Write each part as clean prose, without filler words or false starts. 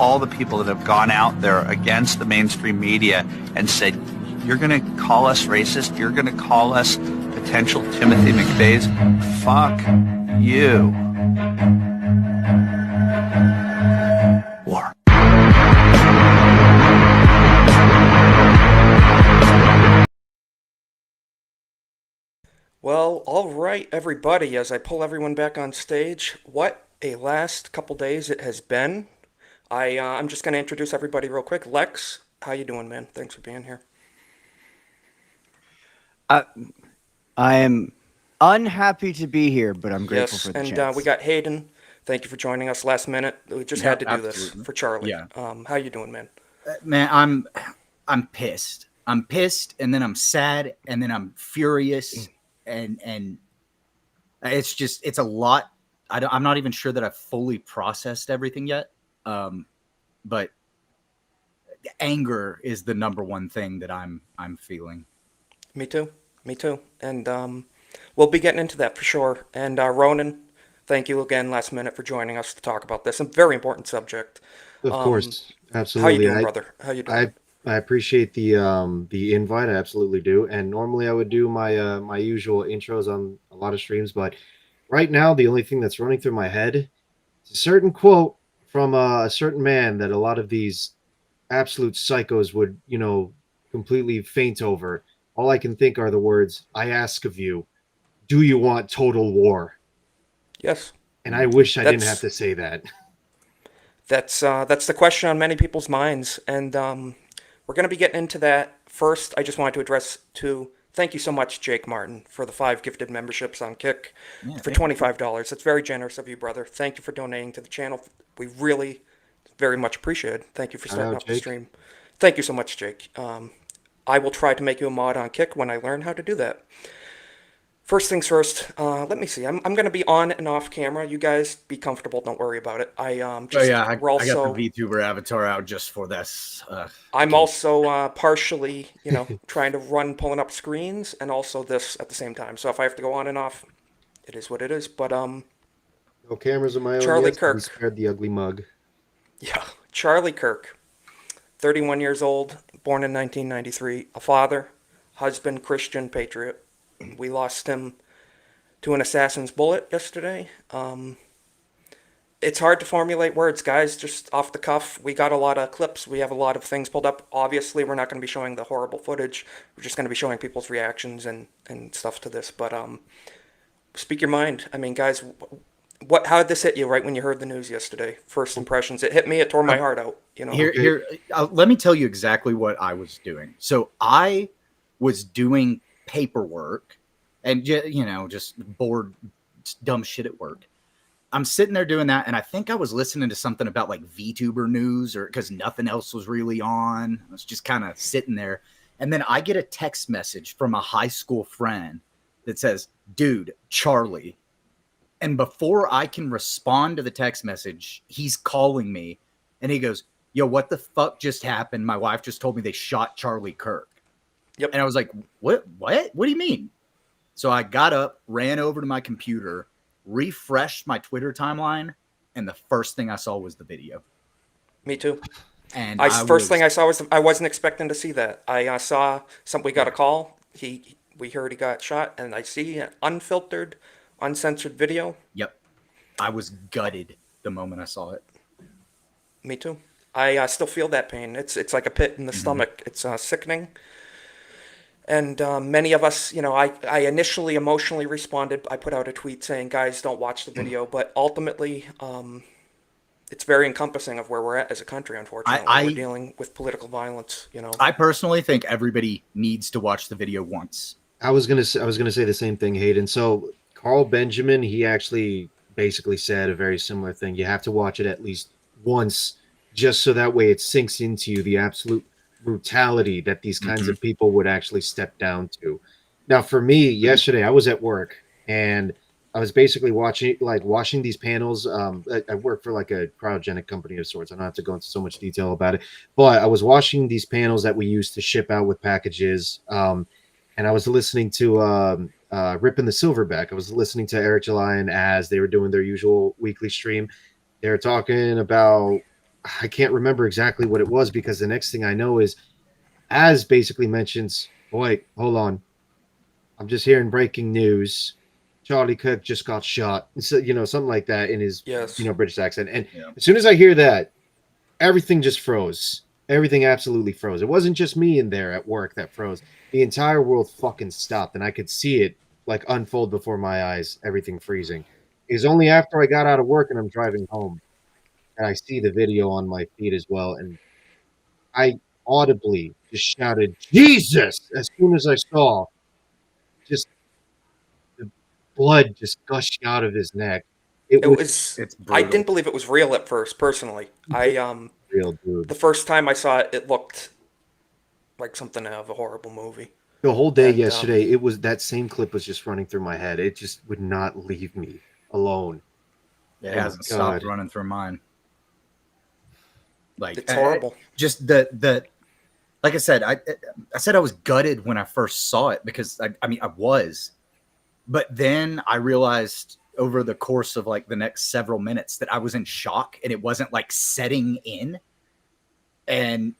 all the people that have gone out there against the mainstream media and said, you're going to call us racist? You're going to call us potential Timothy McVeighs? Fuck you. War. Well, all right, everybody, as I pull everyone back on stage, what a last couple days it has been. I'm just going to introduce everybody real quick. Lex, how you doing, man? Thanks for being here. I, I am unhappy to be here, but I'm grateful Yes, for the and chance. we got Hayden. Thank you for joining us last minute. We just had to do absolutely. this for Charlie. Yeah. How you doing, man? Man, I'm pissed. I'm pissed, and then I'm sad, and then I'm furious, and it's a lot. I'm not even sure that I've fully processed everything yet. But anger is the number one thing that I'm feeling. Me too. Me too. And we'll be getting into that for sure. And Ronan, thank you again last minute for joining us to talk about this. A very important subject. Of course, How you absolutely. doing, brother? How you doing? I appreciate the invite. I absolutely do. And normally I would do my my usual intros on a lot of streams, but right now the only thing that's running through my head is a certain quote from a certain man that a lot of these absolute psychos would, completely faint over. All I can think are the words, "I ask of you, do you want total war?" Yes. And I wish I didn't have That's to say that. that's the question on many people's minds, and we're going to be getting into that. First, I just wanted to address to thank you so much, Jake Martin, for the 5 gifted memberships on Kick for $25. That's very generous of you, brother. Thank you for donating to the channel. We really very much appreciate it. Thank you for Shout setting out, up the Jake. stream. Thank you so much, Jake. I will try to make you a mod on Kick when I learn how to do that. First things first, let me see. I'm going to be on and off camera. You guys be comfortable. Don't worry about it. I We're got also the VTuber avatar out just for this. I'm also partially, trying to pulling up screens and also this at the same time. So if I have to go on and off, it is what it is. But No cameras of my own Charlie yet, so we Kirk. spared the ugly mug. Yeah, Charlie Kirk, 31 years old, born in 1993, a father, husband, Christian, patriot. We lost him to an assassin's bullet yesterday. It's hard to formulate words, guys, just off the cuff. We got a lot of clips. We have a lot of things pulled up. Obviously, we're not going to be showing the horrible footage. We're just going to be showing people's reactions and stuff to this. But speak your mind. I mean, guys, how did this hit you right when you heard the news yesterday? First impressions. It hit me. It tore my heart out. Here, let me tell you exactly what I was doing. So I was doing paperwork and just bored dumb shit at work. I'm sitting there doing that, and I think I was listening to something about like VTuber news, or because nothing else was really on. I was just kind of sitting there, and then I get a text message from a high school friend that says, "Dude, Charlie." And before I can respond to the text message, he's calling me, and he goes, "Yo, what the fuck just happened? My wife just told me they shot Charlie Kirk." Yep. And I was like, "What? What do you mean?" So I got up, ran over to my computer, refreshed my Twitter timeline, and the first thing I saw was the video. Me too. And First thing I saw was I wasn't expecting to see that. I saw we got a call. We heard he got shot, and I see an unfiltered, uncensored video. Yep. I was gutted the moment I saw it. Me too. I still feel that pain. It's like a pit in the stomach. It's sickening. And many of us, I initially emotionally responded. I put out a tweet saying, guys, don't watch the video. But ultimately, it's very encompassing of where we're at as a country, unfortunately. We're dealing with political violence, I personally think everybody needs to watch the video once. I was gonna say the same thing, Hayden. So Carl Benjamin, he actually basically said a very similar thing. You have to watch it at least once, just so that way it sinks into you the absolute brutality that these kinds of people would actually step down to. Now, for me, yesterday I was at work and I was basically watching these panels. I work for like a cryogenic company of sorts. I don't have to go into so much detail about it, but I was watching these panels that we use to ship out with packages. And I was listening to Ripping the Silverback. I was listening to Eric Jelian as they were doing their usual weekly stream. They were talking about I can't remember exactly what it was, because the next thing I know is Az basically mentions, "Wait, hold on, I'm just hearing breaking news. Charlie Kirk just got shot." So, something like that in his, Yes. British accent. And Yeah. as soon as I hear that, everything just froze. Everything absolutely froze. It wasn't just me in there at work that froze. The entire world fucking stopped, and I could see it like unfold before my eyes, everything freezing. It was only after I got out of work and I'm driving home and I see the video on my feed as well, and I audibly just shouted, "Jesus!" as soon as I saw just the blood just gushing out of his neck. It It was was. It's I brutal. didn't believe it was real at first. Personally, real, dude. the first time I saw it, it looked like something out of a horrible movie. The whole day And yesterday, it was that same clip was just running through my head. It just would not leave me alone. It Oh my hasn't stopped God. running through mine. Like it's horrible. just the like I said, I said I was gutted when I first saw it because I mean I was, but then I realized over the course of like the next several minutes that I was in shock and it wasn't like setting in, and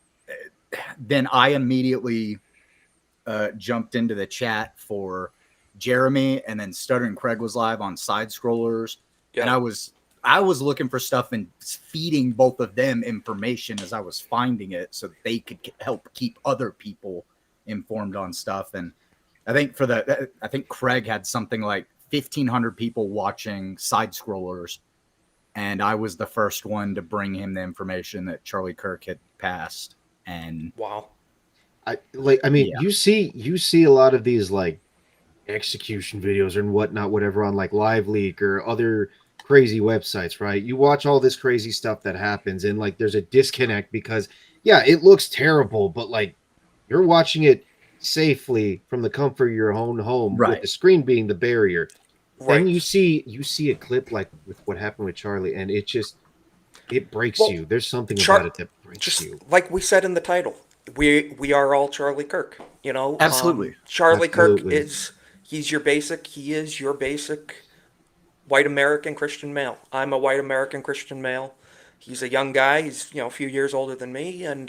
then I immediately jumped into the chat for Jeremy, and then Stuttering Craig was live on Side Scrollers, Yeah. and I was looking for stuff and feeding both of them information as I was finding it, so that they could help keep other people informed on stuff. And I think I think Craig had something like 1,500 people watching Side Scrollers, and I was the first one to bring him the information that Charlie Kirk had passed. And Wow. Yeah. you see a lot of these like execution videos and whatnot, whatever, on like Live Leak or other crazy websites, right? You watch all this crazy stuff that happens, and like there's a disconnect because yeah, it looks terrible, but like you're watching it safely from the comfort of your own home, with Right. the screen being the barrier. Then Right. you see a clip like with what happened with Charlie, and it breaks Well, you. There's something Char- about it that breaks just you. like we said in the title, we are all Charlie Kirk. You know, Absolutely. Charlie Kirk Absolutely. he is your basic white American Christian male. I'm a white American Christian male. He's a young guy. He's a few years older than me, and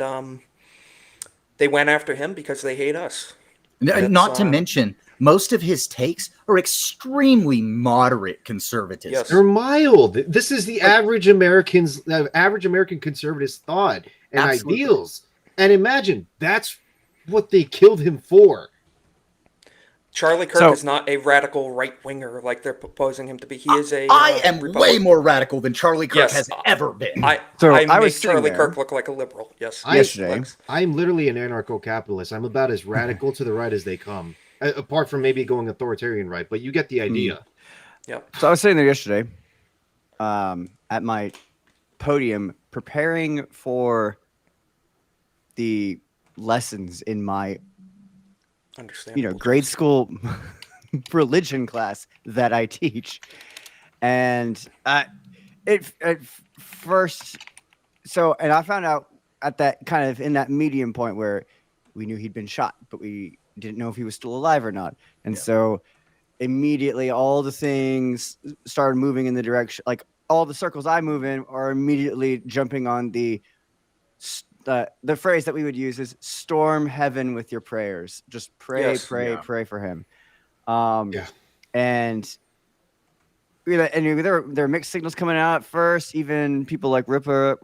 they went after him because they hate us. That's, Not to mention, most of his takes are extremely moderate conservatism. Yes. They're mild. This is the average American conservative's thought and Absolutely. ideals. And imagine that's what they killed him for. Charlie Kirk So- is not a radical right winger like they're proposing him to be. He is a. I am Republican. way more radical than Charlie Kirk Yes. has ever been. I I make was sitting Charlie there. Kirk look like a liberal. Yes. Yesterday. Legs. I'm literally an anarcho-capitalist. I'm about as radical to the right as they come, apart from maybe going authoritarian right. But you get the idea. Yep. So I was sitting there yesterday at my podium preparing for the lessons in my Understandable. grade school religion class that I teach. And it at first, and I found out at that kind of in that medium point where we knew he'd been shot, but we didn't know if he was still alive or not. And so immediately all the things started moving in the direction, like all the circles I move in are immediately jumping on the phrase that we would use is storm heaven with your prayers. Just pray, Yes. pray, Yeah. pray for him. Yeah. And there were mixed signals coming out at first. Even people like Ripper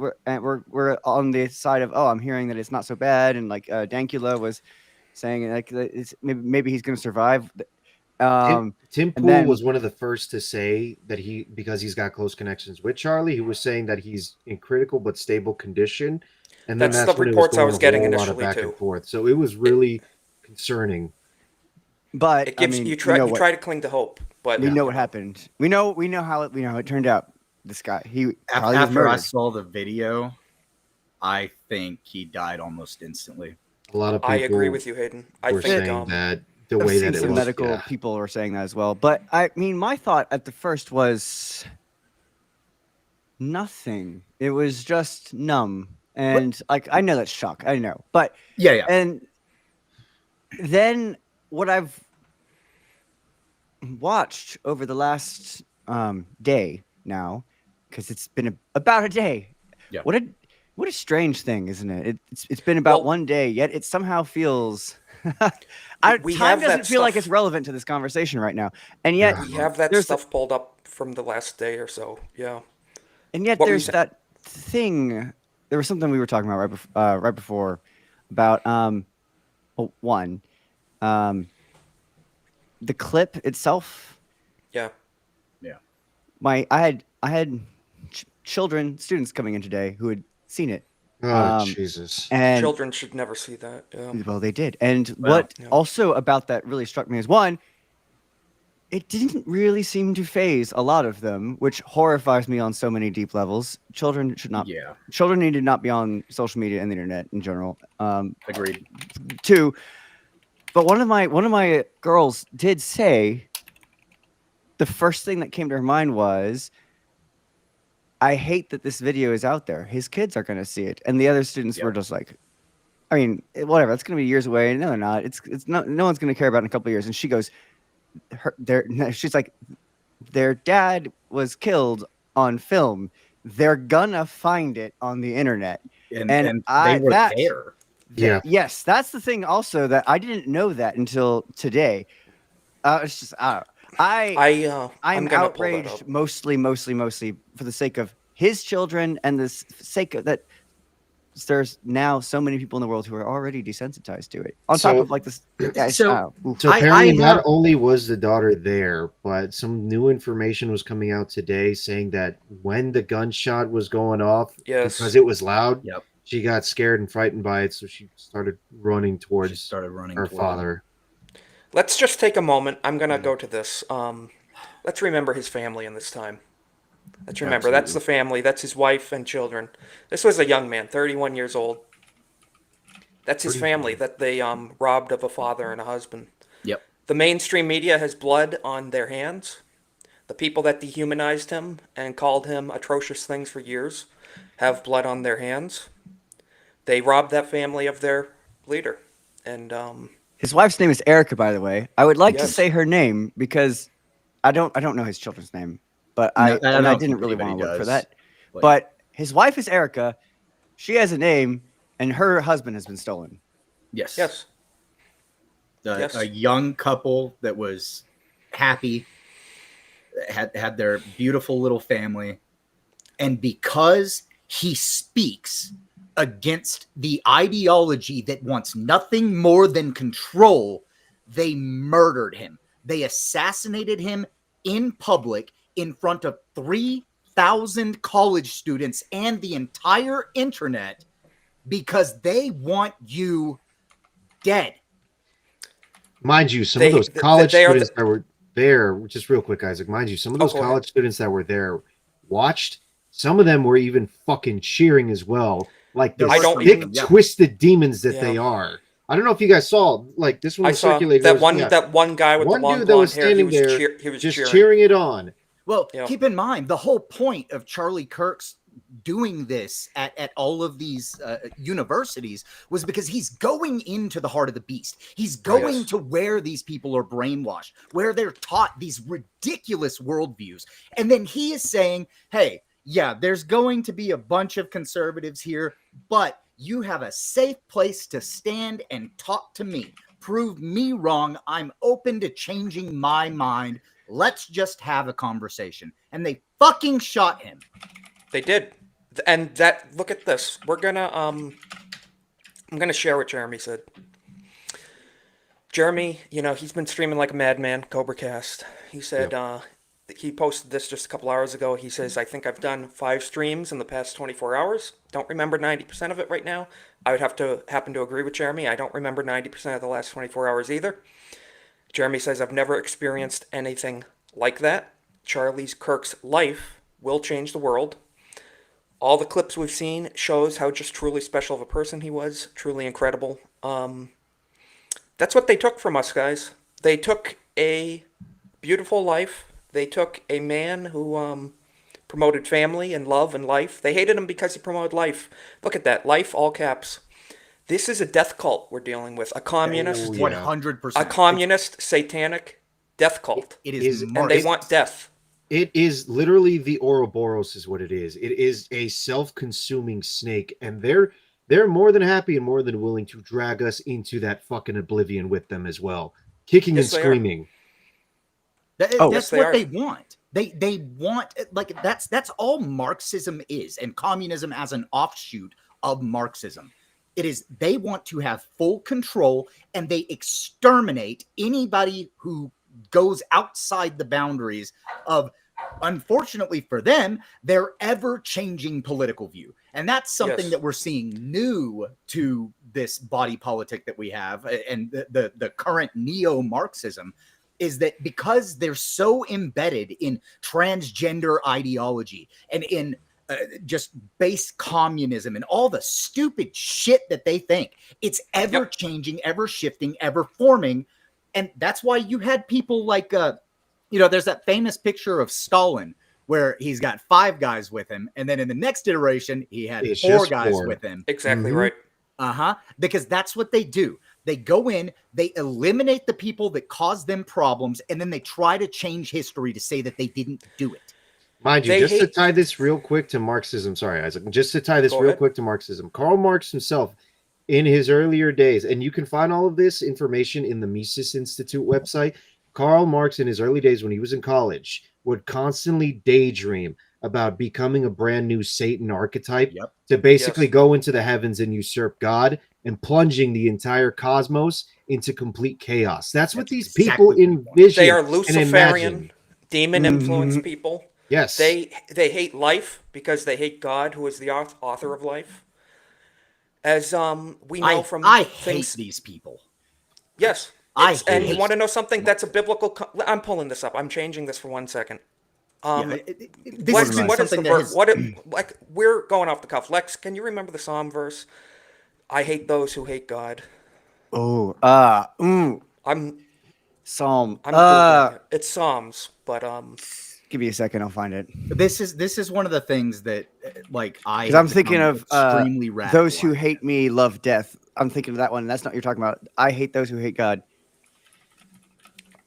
were on the side of, I'm hearing that it's not so bad, and like Dankula was saying like it's maybe he's going to survive. Tim Pool then- was one of the first to say that because he's got close connections with Charlie, he was saying that he's in critical but stable condition. And then That's that's the when it reports I going was a getting whole lot of initially, back too. and forth. So it was really concerning. But It gives you try to cling to hope, but we know what happened. We know how it turned out. This guy, Charlie was After I murdered. saw the video, I think he died almost instantly. A lot of people I agree with you, Hayden. I were think saying that the I've way seen that it some was. medical yeah. people were saying that as well. But I mean, my thought at the first was nothing. It was just numb, and like I know that's shock. I know, but Yeah. and then what I've watched over the last day now, because it's been about a day. Yeah. What a strange thing, isn't it? It's been about Well- one day, yet it somehow feels. We Time have that doesn't feel like stuff. it's relevant to this conversation right now, and yet We have that there's stuff pulled up from the last day or so. Yeah. and yet What were you there's saying? that thing. There was something we were talking about right before about well, one the clip itself. Yeah. Yeah. I had children, students coming in today who had seen it. Oh, Jesus. And Children should never see that. Yeah. well, they did. And Well, what yeah. also about that really struck me is one, it didn't really seem to phase a lot of them, which horrifies me on so many deep levels. Children should not. Yeah. Children need to not be on social media and the internet in general. Agreed. Two, but one of my girls did say the first thing that came to her mind was, I hate that this video is out there. His kids are going to see it. And the other students were Yep. just like, I mean, whatever. It's going to be years away. No, they're not. It's not. No one's going to care about it in a couple of years. And she goes, she's like, their dad was killed on film. They're gonna find it on the internet. And I they were that, there. Yeah. Yes, that's the thing. Also, that I didn't know that until today. It's just I'm I'm gonna pull that outraged up. mostly for the sake of his children and the sake of that. There's now so many people in the world who are already desensitized to it. On top So- of like this, yeah, So- oof. So I apparently, not have- only was the daughter there, but some new information was coming out today saying that when the gunshot was going off, Yes. because it was loud, Yep. she got scared and frightened by it, so she started running She towards started running her toward him. father. Let's just take a moment. I'm gonna go to this. Let's remember his family in this time. Let's remember that's the family. That's his wife and children. This was a young man, 31 years old. That's his family that they robbed of a father and a husband. Yep. The mainstream media has blood on their hands. The people that dehumanized him and called him atrocious things for years have blood on their hands. They robbed that family of their leader. And His wife's name is Erica, by the way. I would like to Yes. say her name because I don't know his children's name, but No, I I and I don't didn't think really want to anybody look for does, that. but- But his wife is Erica. She has a name, and her husband has been stolen. Yes. yes, Yes. A young couple that was happy, had their beautiful little family, and because he speaks against the ideology that wants nothing more than control, they murdered him. They assassinated him in public in front of 3,000 college students and the entire internet because they want you dead. Mind you, some They- of those th- college they are students that were there, just real quick, Isaac, mind you, some of those go ahead. college students that were there watched, some of them were even fucking cheering as well. Like the I don't sick, even- yeah. twisted demons that Yeah. they are. I don't know if you guys saw, like, this one I was saw circulated. that It was- one. yeah, That one guy with one the long dude that was blonde hair. He standing was, there he was just cheering. cheering it on. Well, Yeah. keep in mind the whole point of Charlie Kirk's doing this at all of these universities was because he's going into the heart of the beast. He's going Yes. to where these people are brainwashed, where they're taught these ridiculous worldviews. And then he is saying, hey, yeah, there's going to be a bunch of conservatives here, but you have a safe place to stand and talk to me. Prove me wrong. I'm open to changing my mind. Let's just have a conversation. And they fucking shot him. They did, and that. Look at this. We're gonna I'm gonna share what Jeremy said. Jeremy, he's been streaming like a madman. CobraCast. He said he posted this just a couple hours ago. He says, "I think I've done 5 streams in the past 24 hours. Don't remember 90% of it right now. I would have to happen to agree with Jeremy. I don't remember 90% of the last 24 hours either." Jeremy says, "I've never experienced anything like that. Charlie Kirk's life will change the world. All the clips we've seen shows how just truly special of a person he was, truly incredible." That's what they took from us, guys. They took a beautiful life. They took a man who promoted family and love and life. They hated him because he promoted life. Look at that, life, all caps. This is a death cult we're dealing with, a communist, Oh, yeah. 100%. a communist, satanic death cult, It Is- is and marked. they want death. It is literally the Ouroboros is what it is. It is a self-consuming snake, and they're more than happy and more than willing to drag us into that fucking oblivion with them as well, kicking and Yes, they are. screaming. Oh. That's Yes, they what are. they want. They want, like, that's all Marxism is, and communism as an offshoot of Marxism. It is, they want to have full control, and they exterminate anybody who goes outside the boundaries of, unfortunately for them, their ever-changing political view. And that's something Yes. that we're seeing new to this body politic that we have, and the current neo-Marxism, is that because they're so embedded in transgender ideology and in just base communism and all the stupid shit that they think, it's ever changing, ever shifting, ever forming. And that's why you had people like, there's that famous picture of Stalin where he's got 5 guys with him. And then in the next iteration, he had It's 4 just guys 4. with him. Exactly Mhm. right. Because that's what they do. They go in, they eliminate the people that cause them problems, and then they try to change history to say that they didn't do it. Mind you, They just to hate- tie this real quick to Marxism. Sorry, Isaac. Just to tie this Go real ahead. quick to Marxism. Karl Marx himself, in his earlier days, and you can find all of this information in the Mises Institute website. Karl Marx, in his early days when he was in college, would constantly daydream about becoming a brand new Satan archetype Yep. to basically Yes. go into the heavens and usurp God and plunging the entire cosmos into complete chaos. That's what That's these exactly people what we want. envision. They are and Luciferian, imagine. demon influenced people. Yes. They hate life because they hate God, who is the author of life. As we know from I hate things. these people. Yes. I And you hate- want to know something? That's a biblical. I'm pulling this up. I'm changing this for 1 second. This What has been is the something that verse? has, Like we're going off the cuff. Lex, can you remember the Psalm verse? I hate those who hate God. Oh, I'm Psalm. Googling it. It's Psalms, but Give me a second, I'll find it. this is one of the things that, like, I Because have I'm thinking become of extremely those who radicalized. hate me love death. I'm thinking of that one. That's not what you're talking about. I hate those who hate God.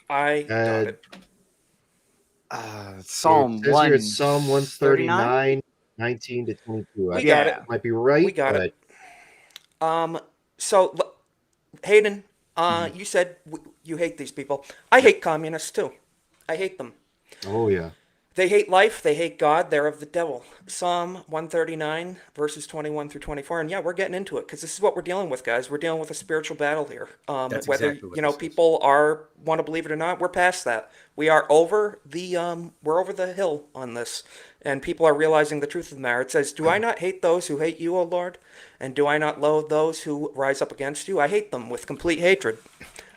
I got it. Psalm It says here it's Psalm 139, 19 to 22. We got it. Might be right. We got but it. So Hayden, you said you hate these people. I hate communists too. I hate them. Oh yeah. They hate life. They hate God. They're of the devil. Psalm 139, verses 21 through 24. And yeah, we're getting into it because this is what we're dealing with, guys. We're dealing with a spiritual battle here. That's Whether exactly what this is. people want to believe it or not, we're past that. We are over the hill on this, and people are realizing the truth of the matter. It says, "Do I not hate those who hate you, O Lord? And do I not loathe those who rise up against you? I hate them with complete hatred.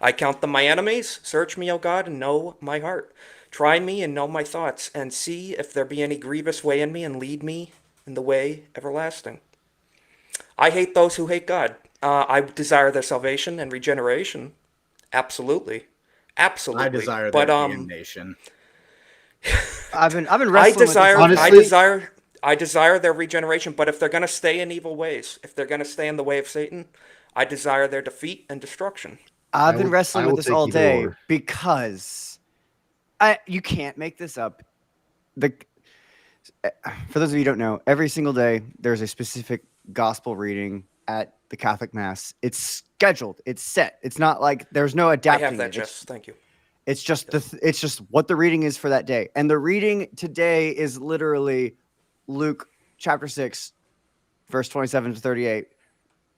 I count them my enemies. Search me, O God, and know my heart. Try me and know my thoughts, and see if there be any grievous way in me, and lead me in the way everlasting." I hate those who hate God. I desire their salvation and regeneration. Absolutely. I desire But their damnation. I've been wrestling with this. Honestly- I desire their regeneration, but if they're going to stay in evil ways, if they're going to stay in the way of Satan, I desire their defeat and destruction. I've I been will- wrestling I with will this take all either day or. because you can't make this up. For those of you who don't know, every single day there's a specific gospel reading at the Catholic Mass. It's scheduled. It's set. It's not like there's no I adapting. have that, it. Jess. Thank you. It's just it's just what the reading is for that day. And the reading today is literally Luke chapter 6, verse 27 to 38.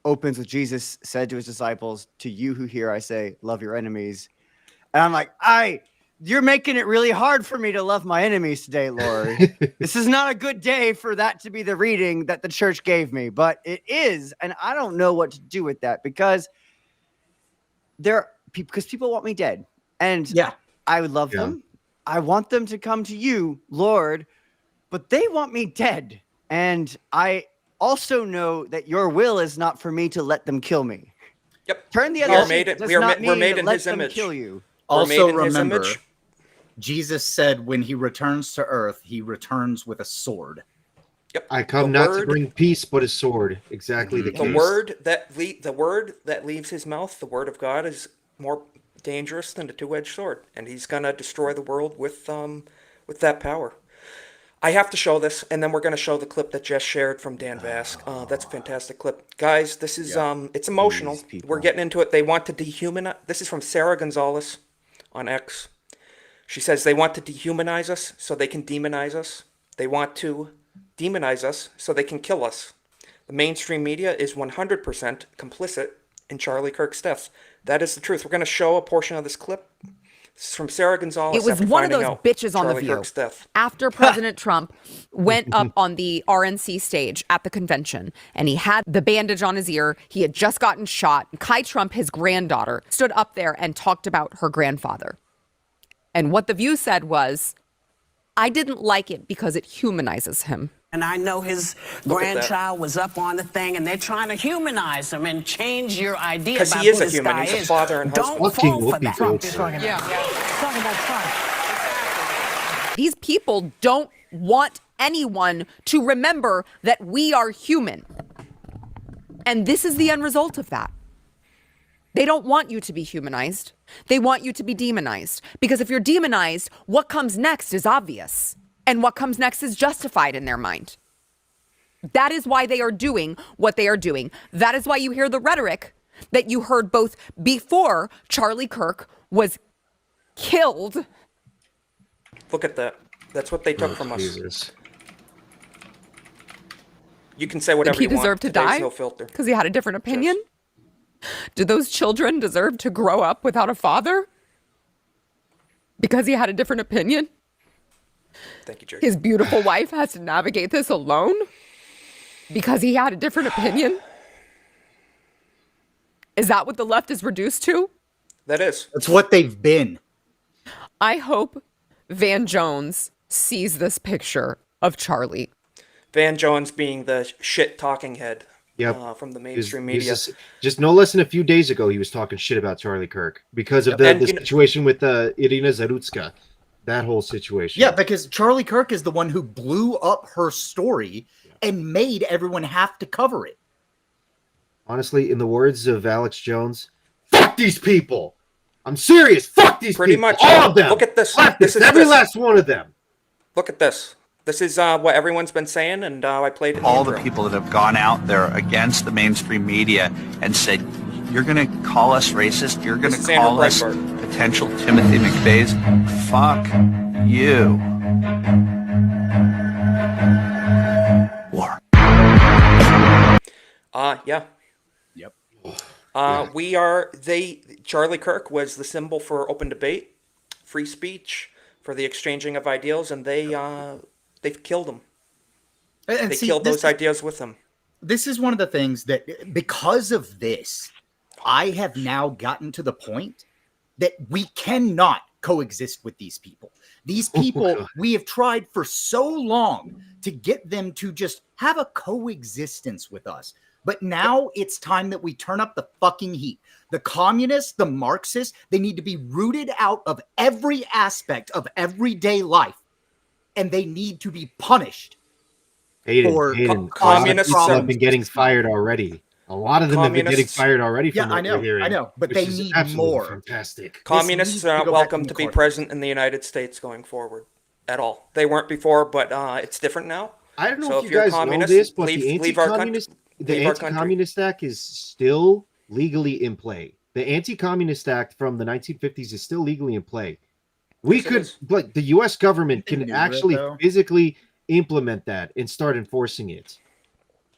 Opens with Jesus said to his disciples, "To you who hear, I say, love your enemies." And I'm like, you're making it really hard for me to love my enemies today, Lord. This is not a good day for that to be the reading that the church gave me, but it is. And I don't know what to do with that because people want me dead. And Yeah. I would love them. I want them to come to you, Lord, but they want me dead. And I also know that your will is not for me to let them kill me. Yep. Turn the We other are cheek made- does we are not ma- we're mean made to in let his them image. kill you. We're Also made in his remember, image. Jesus said when he returns to earth, he returns with a sword. Yep. I come The not word- to bring peace, but a sword. Exactly the The case. word that leaves his mouth, the word of God, is more dangerous than a two-edged sword, and he's gonna destroy the world with with that power. I have to show this, and then we're going to show the clip that Jess shared from Dan Vask. That's a fantastic clip. Guys, this is, it's emotional. These people. We're getting into it. They want to dehumanize. This is from Sarah Gonzalez on X. She says they want to dehumanize us so they can demonize us. They want to demonize us so they can kill us. The mainstream media is 100% complicit in Charlie Kirk's death. That is the truth. We're going to show a portion of this clip. This is from Sarah Gonzalez. It was after one of finding those out bitches on The Charlie View. Kirk's death. After President Trump went up on the RNC stage at the convention and he had the bandage on his ear, he had just gotten shot. Kai Trump, his granddaughter, stood up there and talked about her grandfather. And what The View said was, I didn't like it because it humanizes him. And I know his grandchild was up on the thing, and they're trying to humanize him and change your idea Because about he is who a this human. guy He's a is. father and Don't husband. Fucking fall for Whoopi that. Goldberg. Talking about Trump. These people don't want anyone to remember that we are human. And this is the end result of that. They don't want you to be humanized. They want you to be demonized. Because if you're demonized, what comes next is obvious. And what comes next is justified in their mind. That is why they are doing what they are doing. That is why you hear the rhetoric that you heard both before Charlie Kirk was killed. Look at that. That's what they took from us. Jesus. You can say whatever He you want. deserved to Today's die no filter. because he had a different opinion. Do those children deserve to grow up without a father because he had a different opinion? Thank you, Jerry. His beautiful wife has to navigate this alone because he had a different opinion? Is that what the left is reduced to? That is. That's what they've been. I hope Van Jones sees this picture of Charlie. Van Jones being the shit talking head Yep. from the He's- mainstream he's media. just no less than a few days ago, he was talking shit about Charlie Kirk because of Yep. the And, you know- situation with Irina Zarutska. That whole situation. Yeah, because Charlie Kirk is the one who blew up her story and made everyone have to cover it. Honestly, in the words of Alex Jones, fuck these people. I'm serious. Fuck these Pretty people. much. All of them. Look at this. Leftists, This is every this. last one of them. Look at this. This is what everyone's been saying, and I played it. All the people that have gone out there against the mainstream media and said, you're going to call us racist, you're going This is to Andrew call us Breitbart. potential Timothy McVeighs, fuck you. War. Yeah. Yep. Charlie Kirk was the symbol for open debate, free speech, for the exchanging of ideals, and they've killed him. And They see, killed this those ideas with him. this is one of the things that because of this, I have now gotten to the point that we cannot coexist with these people. These people, we have tried for so long to get them to just have a coexistence with us. But now it's time that we turn up the fucking heat. The communists, the Marxists, they need to be rooted out of every aspect of everyday life. And they need to be punished. Hayden, For Hayden, communists people are- have been getting fired already. A lot of them have been getting Communists- fired already. From Yeah, what I know, we're hearing, I know, but which they is need absolutely more. Fantastic. Communists needs are to not go back welcome in the to be corner. present in the United States going forward at all. They weren't before, but it's different now. I don't know So if if you you're a guys know communist, this, but leave our country- the leave our country. Anti-Communist Act is still legally in play. The Anti-Communist Act from the 1950s is still legally in play. We Yes, it could, is. like, the U.S. government They can knew it, actually though. physically implement that and start enforcing it.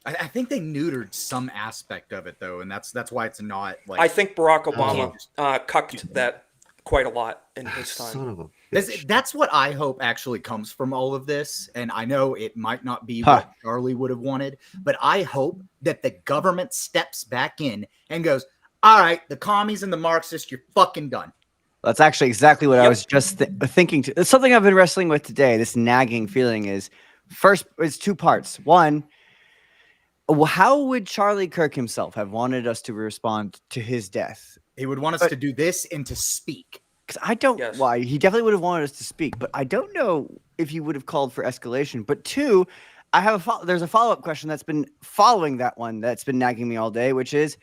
I think they neutered some aspect of it though, and that's why it's not like I think Barack Obama cucked that quite a lot in his time. Son of a That's, bitch. that's what I hope actually comes from all of this. And I know it might not be Huh. what Charlie would have wanted, but I hope that the government steps back in and goes, all right, the commies and the Marxists, you're fucking done. That's actually exactly what I Yep. was just thinking. It's something I've been wrestling with today. This nagging feeling is first, it's two parts. One, how would Charlie Kirk himself have wanted us to respond to his death? He would want us But- to do this and to speak. Because I don't Yes. why he definitely would have wanted us to speak, but I don't know if he would have called for escalation. But two, I have there's a follow-up question that's been following that one that's been nagging me all day, which is,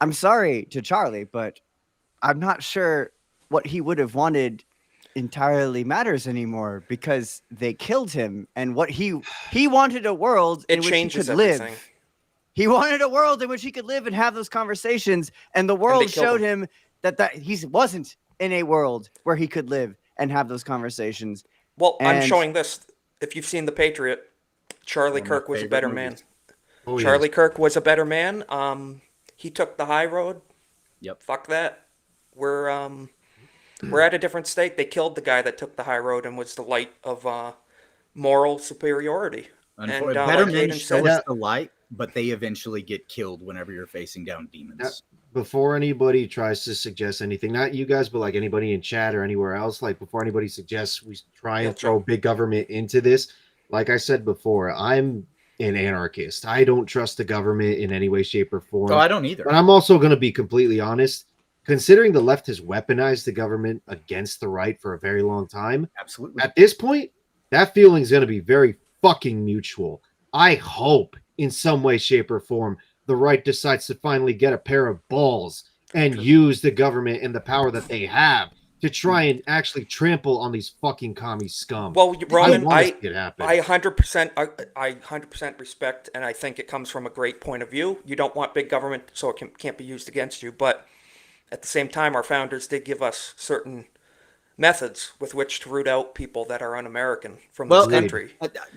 I'm sorry to Charlie, but I'm not sure what he would have wanted entirely matters anymore because they killed him, and what he wanted a world in It which he changes could everything. live. He wanted a world in which he could live and have those conversations, and the they world killed showed him that he wasn't in a world where he could live and have those conversations. Well, I'm And- showing this. If you've seen The Patriot, Charlie One of my Kirk was a favorite better movies. man. Oh, yes. Charlie Kirk was a better man. He took the high road. Yep. Fuck that. We're at a different state. They killed the guy that took the high road and was the light of moral superiority. And Better like men Hayden show said, us the light, but they eventually get killed whenever you're facing down demons. Before anybody tries to suggest anything, not you guys, but like anybody in chat or anywhere else, like before anybody suggests we try and Yeah, throw big government into this, like I said before, I'm an anarchist. I don't trust the government in any way, shape, or form. Oh, I don't either. But I'm also going to be completely honest. Considering the left has weaponized the government against the right for a very long time, Absolutely. at this point, that feeling is going to be very fucking mutual. I hope in some way, shape, or form the right decides to finally get a pair of balls and use the government and the power that they have to try and actually trample on these fucking commie scum. well, Roman, wanna see it happen. I 100%, I 100% respect, and I think it comes from a great point of view. You don't want big government, so it can't be used against you. But at the same time, our founders did give us certain methods with which to root out people that are un-American from this and country.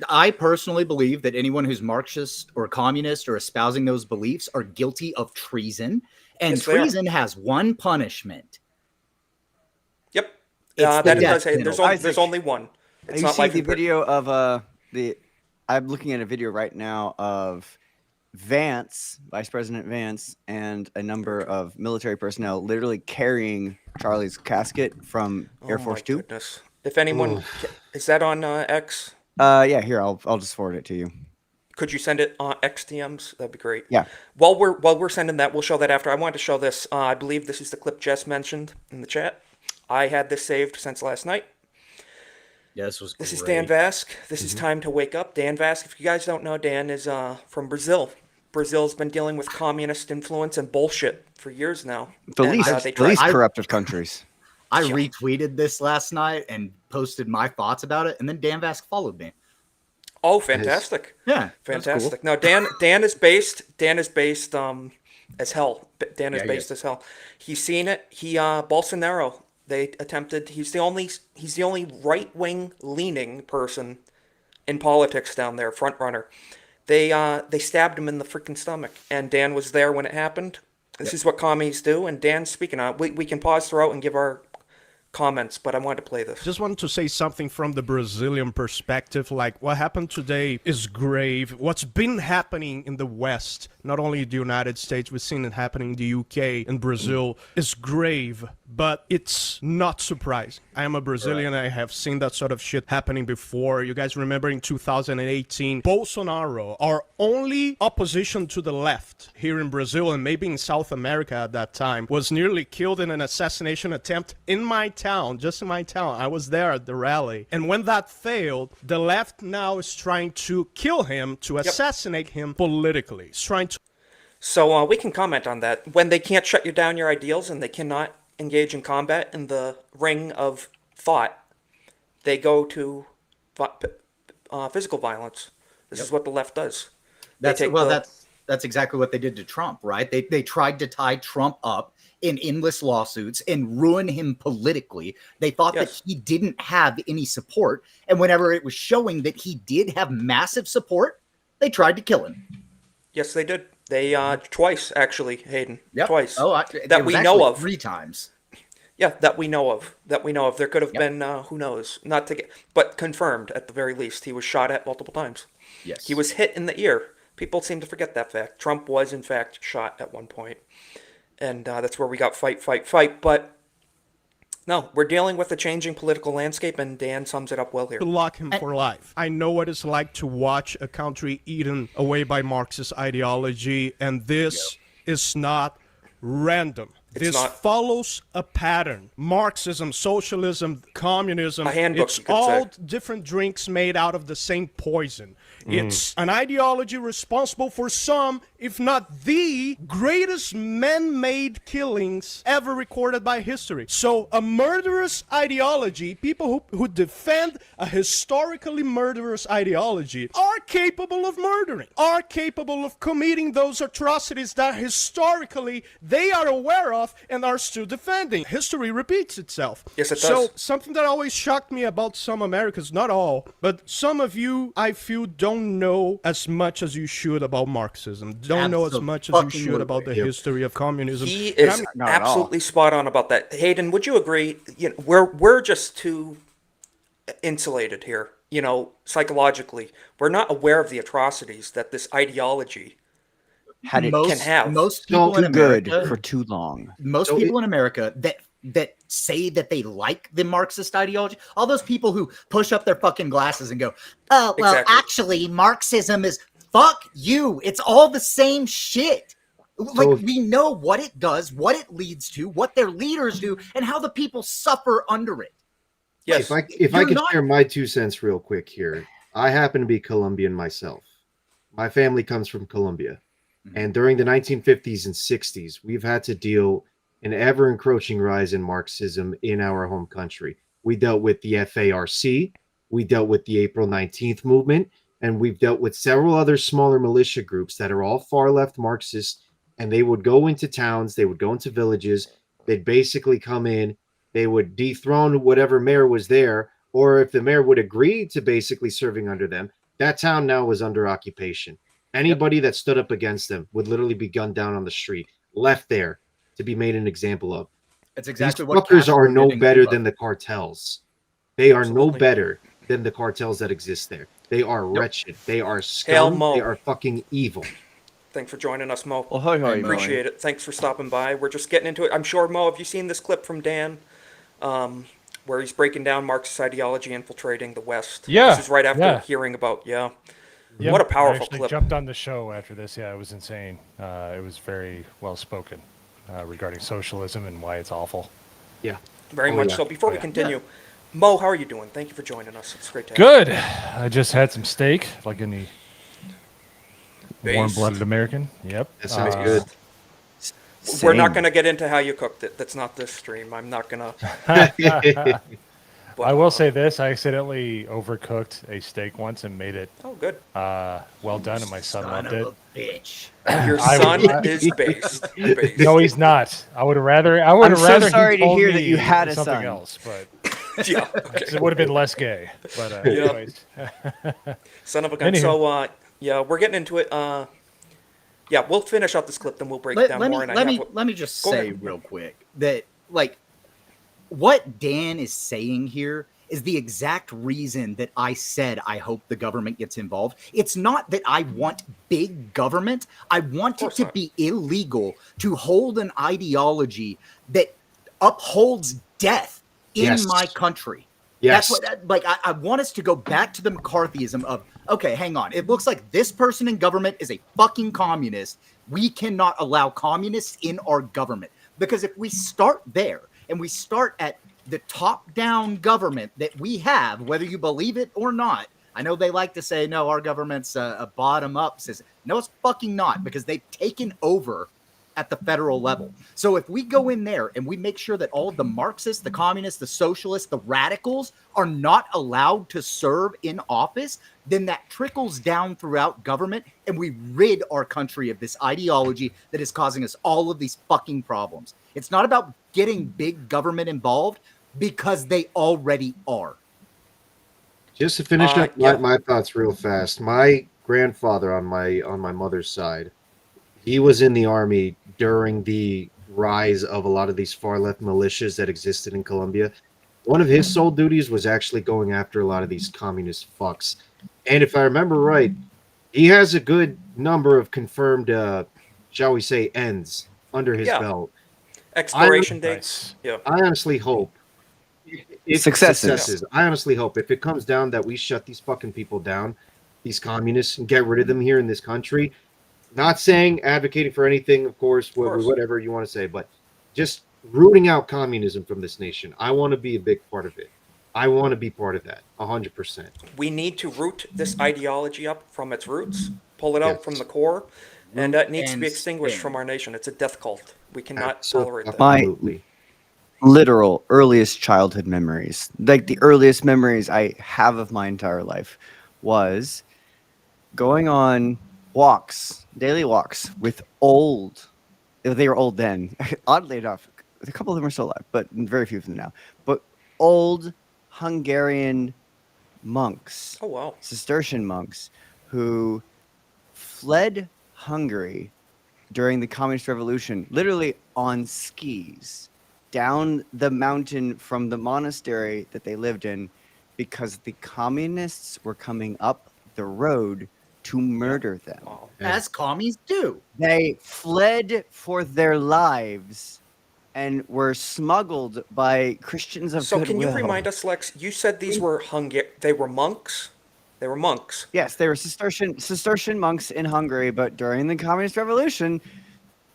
I personally believe that anyone who's Marxist or communist or espousing those beliefs are guilty of treason, and Yes, they are. treason has one punishment. Yep. It's the That it death does. Hey, there's penalty. only one. It's you not see like the video of I'm looking at a video right now of Vance, Vice President Vance, and a number of military personnel literally carrying Charlie's casket from Air Force Two. Goodness. If anyone, is that on X? Yeah, here I'll just forward it to you. Could you send it on XDMs? That'd be great. Yeah. While we're sending that, we'll show that after. I wanted to show this. I believe this is the clip Jess mentioned in the chat. I had this saved since last night. Yeah, this was great. This is Dan Vask. This is Time to Wake Up. Dan Vask, if you guys don't know, Dan is from Brazil. Brazil's been dealing with communist influence and bullshit for years now. The And, least, they the least tried- corrupt of countries. I retweeted this last night and posted my thoughts about it, and then Dan Vask followed me. Oh, fantastic! Yeah, that's cool. Fantastic. Now Dan is based as hell. Dan is Yeah, he based is. as hell. He's seen it. Bolsonaro. They attempted. He's the only right wing leaning person in politics down there, front runner. They stabbed him in the freaking stomach, and Dan was there when it happened. This is what commies do, and Dan's speaking on it. We can pause throughout and give our comments, but I wanted to play this. Just wanted to say something from the Brazilian perspective. Like, what happened today is grave. What's been happening in the West, not only the United States, we've seen it happening in the UK and Brazil, is grave, but it's not surprising. I am a Brazilian. I have seen that sort of shit happening before. You guys remember in 2018, Bolsonaro, our only opposition to the left here in Brazil and maybe in South America at that time, was nearly killed in an assassination attempt in my town, just in my town. I was there at the rally. And when that failed, the left now is trying to kill him, to assassinate him politically. It's trying to... So we can comment on that. When they can't shut you down your ideals and they cannot engage in combat in the ring of thought, they go to physical violence. This is what the left does. That's exactly what they did to Trump, right? They tried to tie Trump up in endless lawsuits and ruin him politically. They thought that he didn't have any support, and whenever it was showing that he did have massive support, they tried to kill him. Yes, they did. They twice, actually, Hayden. Yep. Twice. Oh, that we know of. 3 times. Yeah, that we know of. There could have been, who knows, not to get, but confirmed at the very least. He was shot at multiple times. Yes. He was hit in the ear. People seem to forget that fact. Trump was, in fact, shot at one point. And that's where we got fight. But no, we're dealing with a changing political landscape, and Dan sums it up well here. To lock him for life. I know what it's like to watch a country eaten away by Marxist ideology, and this is not random. This not follows a pattern. Marxism, socialism, communism, A handbook, it's you could all say. different drinks made out of the same poison. It's an ideology responsible for some, if not the greatest man-made killings ever recorded by history. So a murderous ideology, people who defend a historically murderous ideology are capable of murdering, are capable of committing those atrocities that historically they are aware of and are still defending. History repeats itself. Yes, it So does. something that always shocked me about some Americans, not all, but some of you, I feel, don't know as much as you should about Marxism. Don't know as much as you should about the Absolutely. history of communism. He And is Not at all. absolutely spot on about that. Hayden, would you agree? You know, we're just too insulated here. You know, psychologically, we're not aware of the atrocities that this ideology. Had it can have. most people in too good America, for too long. most So people in America that say that they like the Marxist ideology, all those people who push up their fucking glasses and go, "Oh, well, Exactly. actually, Marxism is fuck you. It's all the same shit." Like, So- we know what it does, what it leads to, what their leaders do, and how the people suffer under it. Yes, If I You're could not- share my 2 cents real quick here, I happen to be Colombian myself. My family comes from Colombia, and during the 1950s and 60s, we've had to deal an ever encroaching rise in Marxism in our home country. We dealt with the FARC, we dealt with the April 19th movement, and we've dealt with several other smaller militia groups that are all far left Marxists. And they would go into towns, they would go into villages, they'd basically come in, they would dethrone whatever mayor was there, or if the mayor would agree to basically serving under them, that town now was under occupation. Anybody that stood up against them would literally be gunned down on the street, left there to be made an example of. It's These exactly what fuckers are Castro no did in better Cuba. than the cartels. They are no Absolutely. better than the cartels that exist there. They are wretched. They are Hail scum. Mo. They are fucking evil. thanks for joining us, Mo. Well, hoy, hoy, Mo. Appreciate it. Thanks for stopping by. We're just getting into it. I'm sure, Mo, have you seen this clip from Dan, where he's breaking down Marxist ideology infiltrating the West? Yeah, This is right after yeah. hearing about, Yep. What a I powerful actually clip. jumped on the show after this. Yeah, it was insane. It was very well spoken regarding socialism and why it's awful. Yeah. Very Oh, much yeah. so. Before we yeah. continue, Mo, how are you doing? Thank you for joining us. It's great to have Good. I just had some steak, like any Based. warm-blooded American. Yep. That sounds Uh, good. you. We're not Same. going to get into how you cooked it. That's not this stream. I'm not going to. I will say this: I accidentally overcooked a steak once and made it Oh, good. well done, and my son Son loved of it. a bitch. Your I son would- is based. Based. No, he's not. I would have rather. I would I'm have so rather. sorry he to told hear that me you had a something son. else, but Yeah. Okay. it would have been less gay. But anyways, Son of a gun. Anywho. So, yeah, we're getting into it. Yeah, we'll finish out this clip, then we'll break it down let more. me And I let have me let me just Go say ahead. real quick that, like, what Dan is saying here is the exact reason that I said I hope the government gets involved. It's not that I want big government. I want it course to not. be illegal to hold an ideology that upholds death in Yes. my country. Yes. That's what, like, I want us to go back to the McCarthyism of, okay, hang on. It looks like this person in government is a fucking communist. We cannot allow communists in our government. Because if we start there and we start at the top-down government that we have, whether you believe it or not, I know they like to say, no, our government's a bottom-up system. No, it's fucking not, because they've taken over at the federal level. So if we go in there and we make sure that all of the Marxists, the communists, the socialists, the radicals are not allowed to serve in office, then that trickles down throughout government and we rid our country of this ideology that is causing us all of these fucking problems. It's not about getting big government involved, because they already are. Just to finish up yeah. my thoughts real fast. My grandfather on my mother's side, he was in the army during the rise of a lot of these far left militias that existed in Colombia. One of his sole duties was actually going after a lot of these communist fucks. And if I remember right, he has a good number of confirmed, shall we say, ends under his Yeah. belt. Expiration dates. nice. Yeah. I honestly hope if Successes. I honestly hope if it comes down that we shut these fucking people down, these communists, and get rid of them here in this country. Not saying advocating for anything, of course, course. whatever you want to say, but just rooting out communism from this nation. I want to be a big part of it. I want to be part of that, 100%. We need to root this ideology up from its roots, pull it out Yes. from the core, and Root it needs to be and extinguished sting. from our nation. It's a death cult. We cannot tolerate that. Absolutely. Literal earliest childhood memories, like the earliest memories I have of my entire life, was going on walks, daily walks with old. They were old then. Oddly enough, a couple of them are still alive, but very few of them now. But old Hungarian monks, Oh, wow. Cistercian monks, who fled Hungary during the Communist Revolution, literally on skis, down the mountain from the monastery that they lived in, because the communists were coming up the road to murder them. Wow. As commies do. They fled for their lives and were smuggled by Christians of So goodwill. can you remind us, Lex, you said these were they were monks? They were monks. Yes, they were Cistercian monks in Hungary, but during the Communist Revolution,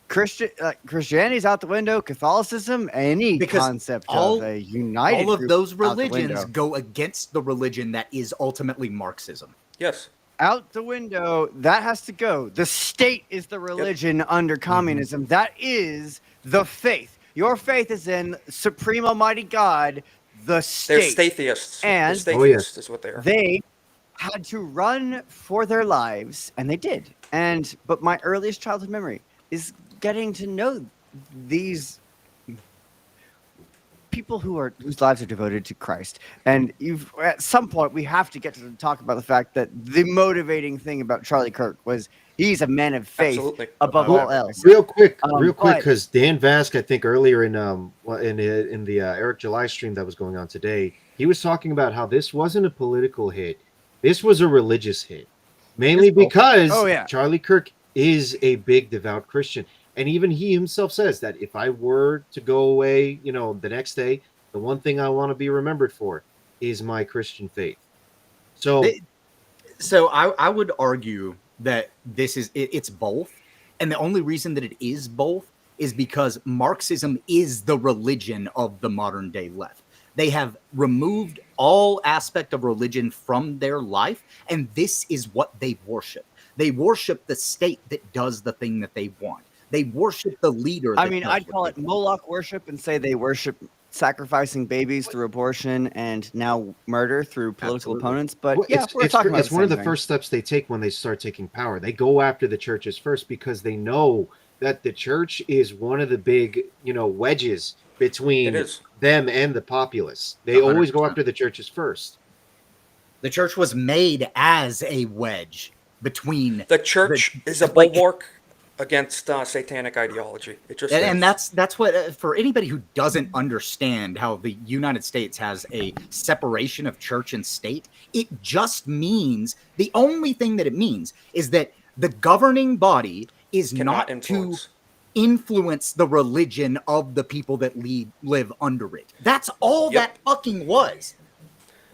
Christianity's out the window. Catholicism, any Because concept all- of a united All of group those out the religions window. go against the religion that is ultimately Marxism. Yes. Out the window. That has to go. The state is the religion under communism. That is the faith. Your faith is in Supreme Almighty God, the They're state. stateists. And- They're Oh, yes. stateists is what they are. They had to run for their lives, and they did. But my earliest childhood memory is getting to know these people whose lives are devoted to Christ. And at some point we have to get to talk about the fact that the motivating thing about Charlie Kirk was he's a man of faith Absolutely. above all else. Real quick, But- because Dan Vask, I think earlier in the Eric July stream that was going on today, he was talking about how this wasn't a political hit. This was a religious hit, mainly because Oh, yeah. Charlie Kirk is a big devout Christian. And even he himself says that if I were to go away, the next day, the one thing I want to be remembered for is my Christian faith. So, So I would argue that it's both. And the only reason that it is both is because Marxism is the religion of the modern day left. They have removed all aspect of religion from their life, and this is what they worship. They worship the state that does the thing that they want. They worship the leader. I mean, I'd call it Moloch worship and say they worship sacrificing babies through abortion and now murder through political opponents. But well, yeah, we're talking about it's one of the same thing. first steps they take when they start taking power. They go after the churches first because they know that the church is one of the big, wedges between It is. them and the populace. They always go 100%. after the churches first. The church was made as a wedge between The church is a like- bulwark against satanic ideology. It just and is. that's what for anybody who doesn't understand how the United States has a separation of church and state, it just means the only thing that it means is that the governing body is Cannot not influence. to influence the religion of the people that live under it. That's all Yep. that fucking was.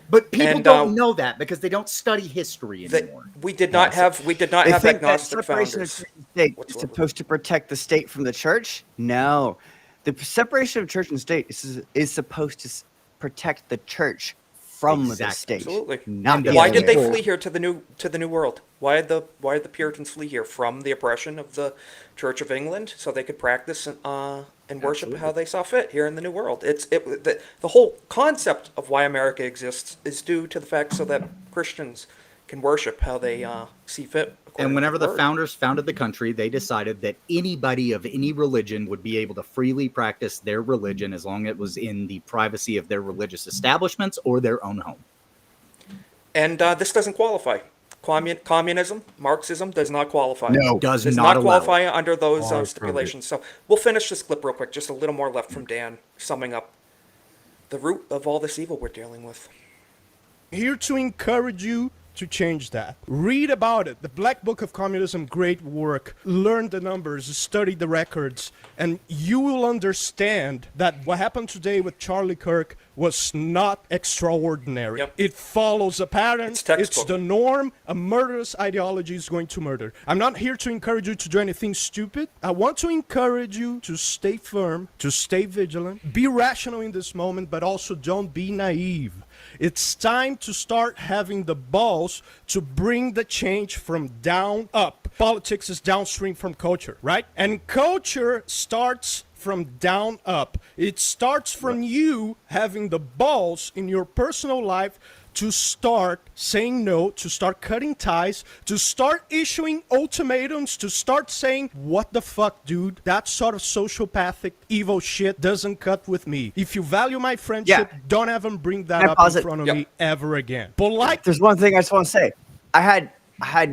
But people And, don't know that because they don't study history That anymore. we did not have They agnostic think that separation of founders. church and state is whatsoever. supposed to protect the state from the church. No, the separation of church and state is supposed to protect the church from the Exactly. state. Absolutely. Not And the Why other did they way. flee here to the new world? Why did the Puritans flee here from the oppression of the Church of England so they could practice and worship how they saw fit here in the New World? The whole concept of why America exists is due to the fact so that Christians can worship how they see fit. according And to whenever the Word. founders founded the country, they decided that anybody of any religion would be able to freely practice their religion as long as it was in the privacy of their religious establishments or their own home. And this doesn't qualify. Communism, Marxism does not qualify. No. Does Does not not allow qualify it. under those Far from stipulations. So we'll finish this clip real quick. Just a little more left from Dan, summing up the root of all this evil we're dealing with. Here to encourage you to change that. Read about it. The Black Book of Communism, great work. Learn the numbers, study the records, and you will understand that what happened today with Charlie Kirk was not extraordinary. Yep. It follows a pattern. It's textbook. the norm. A murderous ideology is going to murder. I'm not here to encourage you to do anything stupid. I want to encourage you to stay firm, to stay vigilant, be rational in this moment, but also don't be naive. It's time to start having the balls to bring the change from down up. Politics is downstream from culture, right? And culture starts from down up. It starts from you having the balls in your personal life to start saying no, to start cutting ties, to start issuing ultimatums, to start saying, what the fuck, dude? That sort of sociopathic, evil shit doesn't cut with me. If you value my friendship, don't ever bring that up in front of me ever again. There's one thing I just want to say. I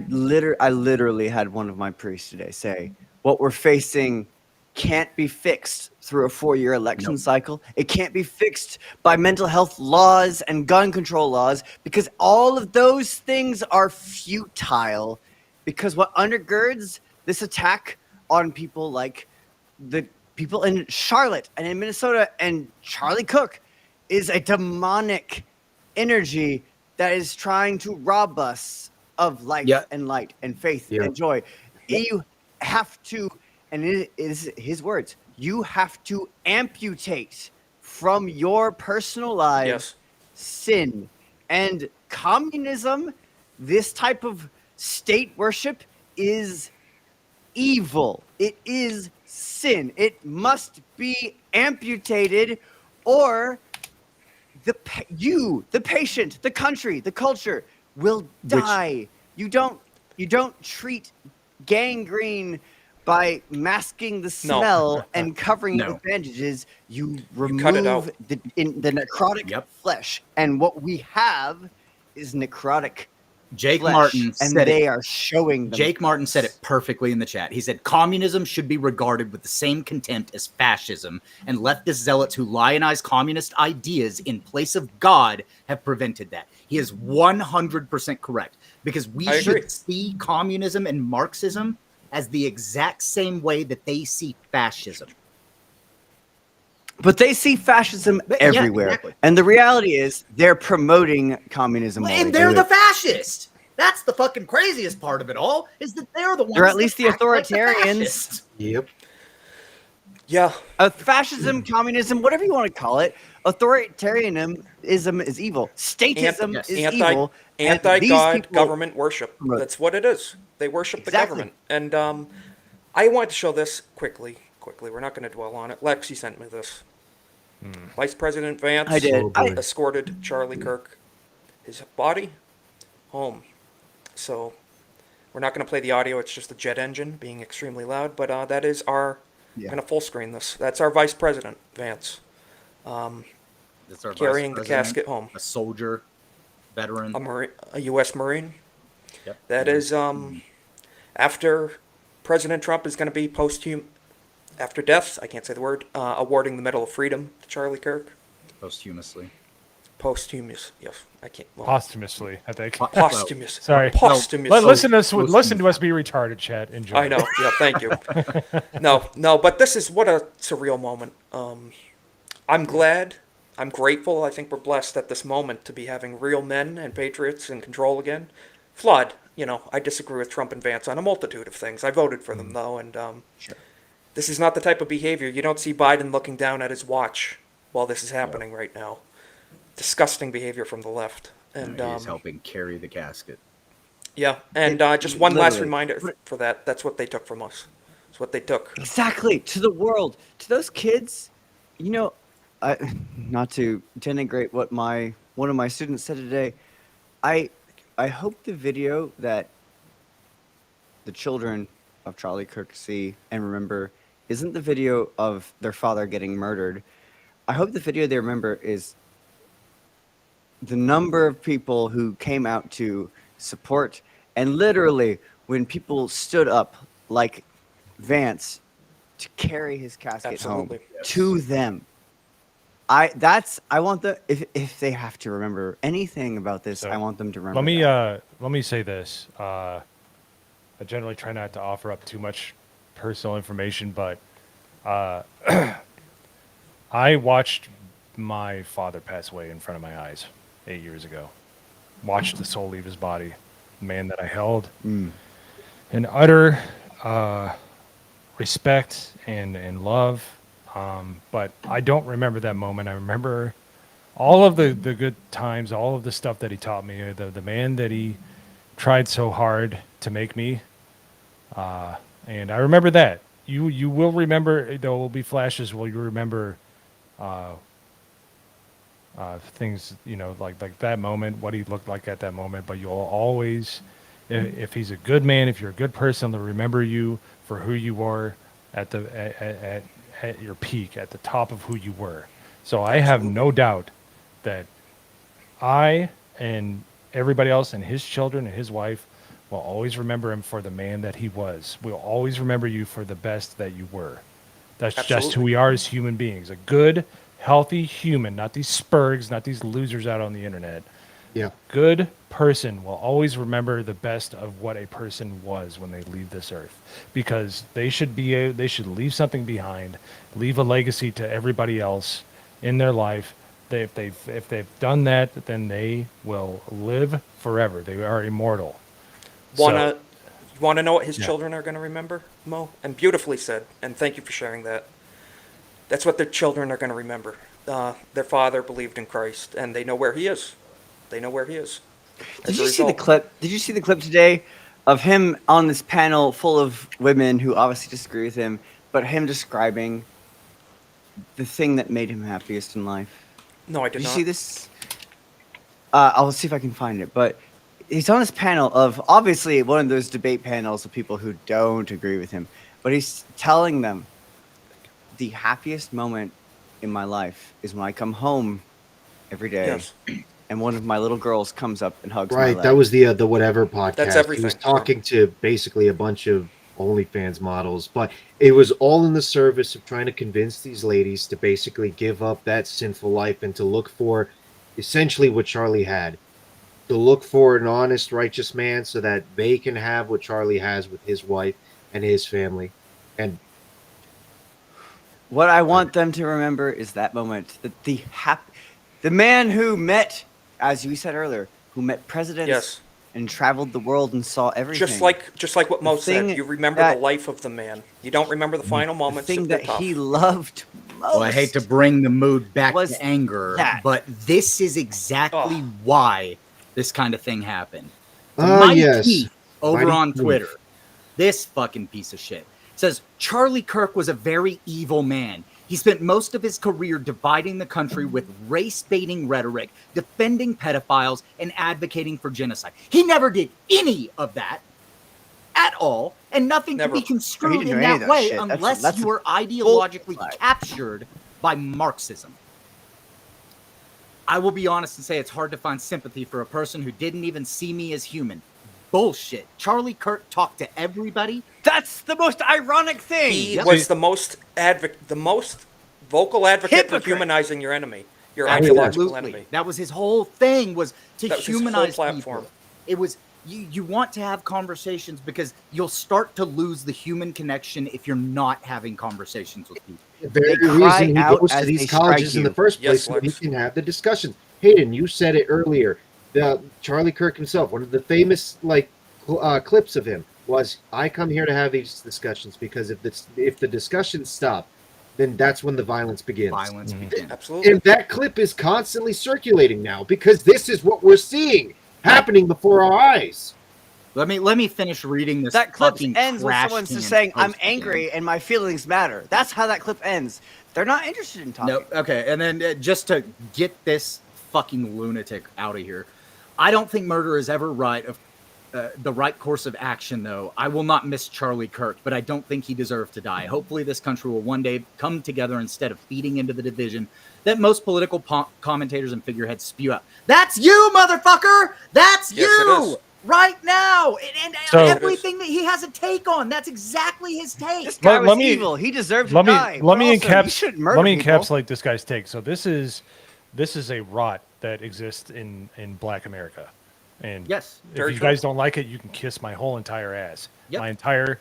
literally had one of my priests today say, what we're facing can't be fixed through a 4-year election cycle. It can't be fixed by mental health laws and gun control laws, because all of those things are futile. Because what undergirds this attack on people like the people in Charlotte and in Minnesota and Charlie Cook is a demonic energy that is trying to rob us of life and light and faith and joy. You have to, and it is his words, you have to amputate from your personal lives sin. And communism, this type of state worship, is evil. It is sin. It must be amputated, or the patient, the country, the culture will die. You don't treat gangrene by masking the smell and covering it with bandages. You remove cut it out. the necrotic flesh, and what we have is necrotic Jake flesh, Martin and said they it. are showing them. Jake Martin said it perfectly in the chat. He said communism should be regarded with the same contempt as fascism, and leftist zealots who lionize communist ideas in place of God have prevented that. He is 100% correct, because we should see communism and Marxism as the exact same way that they see fascism. But they see fascism everywhere. Exactly. And the reality is they're promoting communism. And they're the fascists. That's the fucking craziest part of it all, is that they're the ones. They're at least the that act like authoritarians. Yep. Yeah. Fascism, communism, whatever you want to call it, authoritarianism is evil. Statism is evil. Anti-God government worship. That's what it is. They worship the government. And I want to show this quickly. We're not going to dwell on it. Lex, you sent me this. Vice President Vance I did. escorted Charlie Kirk, his body, home. So we're not going to play the audio. It's just the jet engine being extremely loud. But that is our... I'm going to full screen this. That's our Vice President, Vance. That's our carrying vice the casket home. A soldier, veteran. A U.S. Marine. Yep. That is, after President Trump is going to be after death, I can't say the word, awarding the Medal of Freedom to Charlie Kirk. Posthumously. Posthumous, yes. I can't. Well, Posthumously, I think. Posthumous. Sorry. Posthumous. Listen to us be retarded, Chad. Enjoy. I know. Yeah, thank you. No, but this is what a surreal moment. I'm glad. I'm grateful. I think we're blessed at this moment to be having real men and patriots in control again. Flawed. I disagree with Trump and Vance on a multitude of things. I voted for them, though, and this is not the type of behavior. You don't see Biden looking down at his watch while this is happening right now. Disgusting behavior from the left. And he's helping carry the casket. Yeah, and just one last reminder for that. That's what they took from us. That's what they took. Exactly. To the world. To those kids, not to denigrate what one of my students said today, I hope the video that the children of Charlie Kirk see and remember isn't the video of their father getting murdered. I hope the video they remember is the number of people who came out to support, and literally when people stood up like Vance to carry his casket home to them. I want the if they have to remember anything about this, So, I want them to remember. Let me say this. I generally try not to offer up too much personal information, but I watched my father pass away in front of my eyes 8 years ago. Watched the soul leave his body. The man that I held in utter respect and love. But I don't remember that moment. I remember all of the good times, all of the stuff that he taught me, the man that he tried so hard to make me. And I remember that. You will remember, there will be flashes where you remember things, like that moment, what he looked like at that moment. But you'll always, if he's a good man, if you're a good person, they'll remember you for who you were at your peak, at the top of who you were. So I have no doubt that I and everybody else and his children and his wife will always remember him for the man that he was. We'll always remember you for the best that you were. That's just who we are as human beings. A good, healthy human, not these spurgs, not these losers out on the internet. Yeah. Good person will always remember the best of what a person was when they leave this earth, because they should leave something behind, leave a legacy to everybody else in their life. If they've done that, then they will live forever. They are immortal. Want to know what his children are going to remember, Mo? And beautifully said. And thank you for sharing that. That's what their children are going to remember. Their father believed in Christ, and they know where he is. They know where he is. Did you see the clip? Did you see the clip today of him on this panel full of women who obviously disagree with him, but him describing the thing that made him happiest in life? No, I did not. Did you see this? I'll see if I can find it. But he's on this panel of, obviously, one of those debate panels of people who don't agree with him. But he's telling them, the happiest moment in my life is when I come home every day. Yes. And one of my little girls comes up and hugs my Right, leg. that was the Whatever podcast. That's everything. He was talking to basically a bunch of OnlyFans models, but it was all in the service of trying to convince these ladies to basically give up that sinful life and to look for essentially what Charlie had, to look for an honest, righteous man so that they can have what Charlie has with his wife and his family. And what I want them to remember is that moment, that the man who met, as you said earlier, who met presidents Yes. and traveled the world and saw everything. Just like what Mo said, thing you remember that- the life of the man. You don't remember the final the moments. thing if they're that tough. he loved most. Well, I hate to bring the mood back Was to anger, that. but this is exactly why this kind of thing happened. So Oh, Mighty yes. Keith over Mighty on Keith. Twitter, this fucking piece of shit, says Charlie Kirk was a very evil man. He spent most of his career dividing the country with race-baiting rhetoric, defending pedophiles, and advocating for genocide. He never did any of that at all, and nothing Never. can be construed didn't in do any of that that way shit. unless That's you a are ideologically lie. captured by Marxism. I will be honest and say it's hard to find sympathy for a person who didn't even see me as human. Bullshit. Charlie Kirk talked to everybody. That's the most ironic thing. He was the most vocal advocate Hypocrite. for humanizing your enemy, your ideological enemy. That was his whole thing, was to That was his whole humanize platform. people. It was you want to have conversations because you'll start to lose the human connection if you're not having conversations with people. the very They cry reason he out goes to as they these colleges strike in the you. first place Yes, so that he Lex. can have the discussion. Hayden, you said it earlier. Charlie Kirk himself, one of the famous clips of him was, "I come here to have these discussions because if the discussions stop, then that's when the violence begins." Violence begins. Absolutely. And that clip is constantly circulating now because this is what we're seeing happening before our eyes. Let me finish reading this. That clip fucking ends with trash someone can just saying, "I'm post again. angry and my feelings matter." That's how that clip ends. They're not interested in talking. No, okay, and then just to get this fucking lunatic out of here, I don't think murder is ever the right course of action, though. I will not miss Charlie Kirk, but I don't think he deserved to die. Hopefully this country will one day come together instead of feeding into the division that most political commentators and figureheads spew out. That's you, motherfucker! That's Yes, you! it is. right now, and So- everything that he has a take on. That's exactly his take. This guy Let was me- evil. He deserved to let me die. let but me also, you shouldn't murder let me people. encapsulate this guy's take. So this is a rot that exists in Black America, and Yes, if very you true. guys don't like it, you can kiss my whole entire ass, Yep. my entire.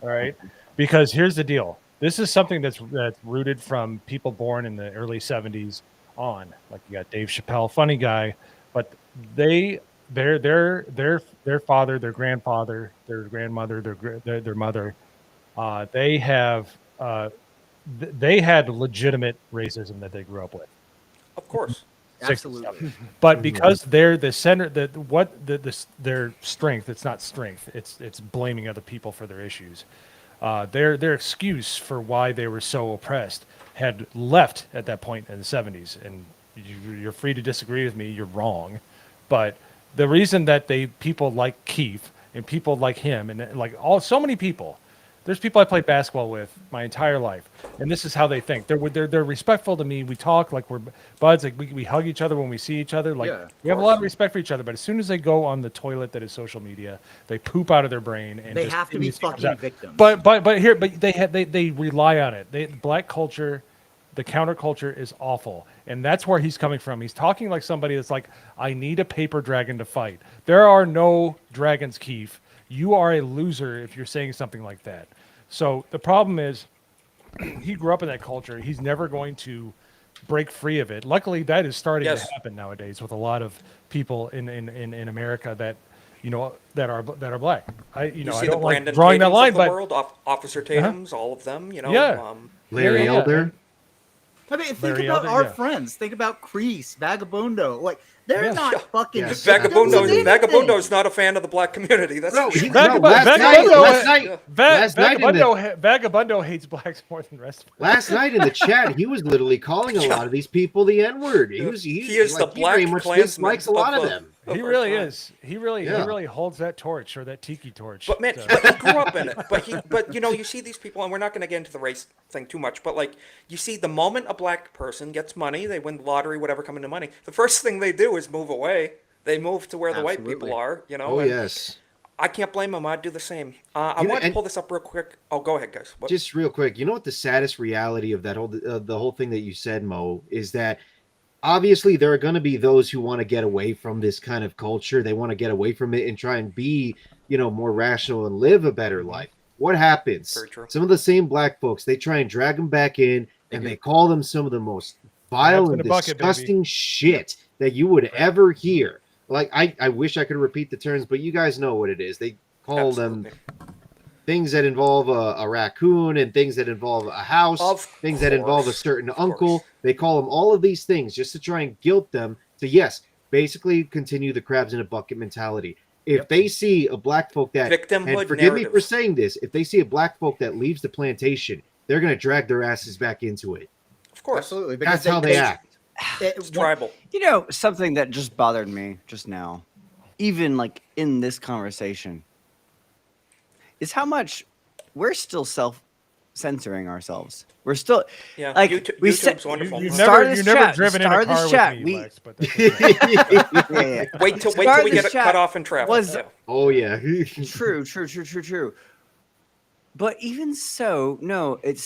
All right, because here's the deal. This is something that's rooted from people born in the early '70s on. Like you got Dave Chappelle, funny guy, but their father, their grandfather, their grandmother, their mother, they have they had legitimate racism that they grew up with. Of course. 60s stuff. absolutely. But because they're the center, their strength, it's not strength. It's blaming other people for their issues. Their excuse for why they were so oppressed had left at that point in the 70s, and you're free to disagree with me. You're wrong, but the reason that people like Keith and people like him and like so many people. There's people I played basketball with my entire life, and this is how they think. They're respectful to me. We talk like we're buds. Like we hug each other when we see each other. Like Yeah, of we have a lot of respect for each other. But as soon as they go on the toilet that is social media, they poop out of their brain and They just have to be idiocy comes fucking out. victims. But they rely on it. Black culture, the counterculture is awful, and that's where he's coming from. He's talking like somebody that's like, I need a paper dragon to fight. There are no dragons, Keith. You are a loser if you're saying something like that. So the problem is, he grew up in that culture. He's never going to break free of it. Luckily, that is starting Yes. to happen nowadays with a lot of people in America that that are black. I You I see the don't like Brandon drawing that Tatums line, of the but world, Officer Tatum's, all of them, Yeah. Larry Yeah. Elder. I mean, think Larry about Elder, our yeah. friends. Think about Crease, Vagabundo. Like, they're Yeah. not Yeah. fucking Yes. victims of anything. Vagabundo's not a fan of the black community. That's No, for sure. Vagabundo hates blacks more than the rest of us. Last night in the chat, he was literally calling a lot of these people the N word. He is the black very much Klansman dislikes a lot of them. He of our really time. is. He really holds that torch or that tiki torch. But man, So- but he grew up in it. But you see these people, and we're not going to get into the race thing too much. But like, you see, the moment a black person gets money, they win the lottery, whatever, come into money. The first thing they do is move away. They move to where the white Absolutely. people are. Oh, and yes. I can't blame them. I'd do the same. I You know, wanted to and- pull this up real quick. Oh, go ahead, guys. What? Just real quick, you know what the saddest reality of that whole the whole thing that you said, Mo, is that obviously there are going to be those who want to get away from this kind of culture. They want to get away from it and try and be, more rational and live a better life. What happens? Very true. Some of the same black folks, they try and drag them back in, and they call them some of the most vile Rats in and a bucket, baby. disgusting shit that you would ever hear. Like, I wish I could repeat the terms, but you guys know what it is. They call them Absolutely. things that involve a raccoon and things that involve a house, Of things that involve a course. certain Of uncle. course. They call them all of these things just to try and guilt them to, yes, basically continue the crabs in a bucket mentality. If they see a black folk that, Victimhood and forgive me for narrative. saying this, if they see a black folk that leaves the plantation, they're going to drag their asses back into it. Of course. Absolutely. That's how they act. It's tribal. Something that just bothered me just now, even like in this conversation, is how much we're still self-censoring ourselves. We're still Yeah. like YouTube's wonderful. You've Started never, this you've never chat. driven in a Started car this with chat. me, We- Lex, but that's okay. yeah. Wait till Start we this get chat cut off in traffic. was- Yeah. Oh, yeah. True. But even so, no, it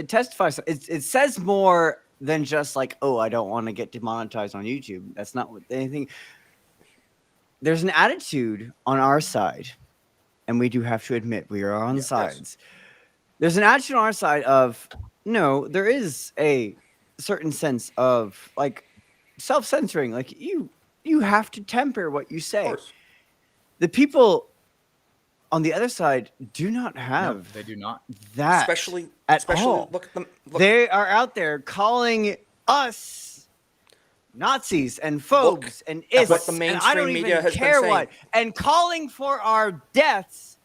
testifies. It says more than just like, oh, I don't want to get demonetized on YouTube. That's not what anything. There's an attitude on our side, and we do have to admit we are on sides. There's an attitude on our side of no, there is a certain sense of like self-censoring. Like you have to temper what you Of say. course. The people on the other side do not No, have they do not. that Especially at all. look at them. Look, They are out there calling us Nazis and phobes and at is what the and I mainstream don't media even has been care saying. what, and calling for our deaths,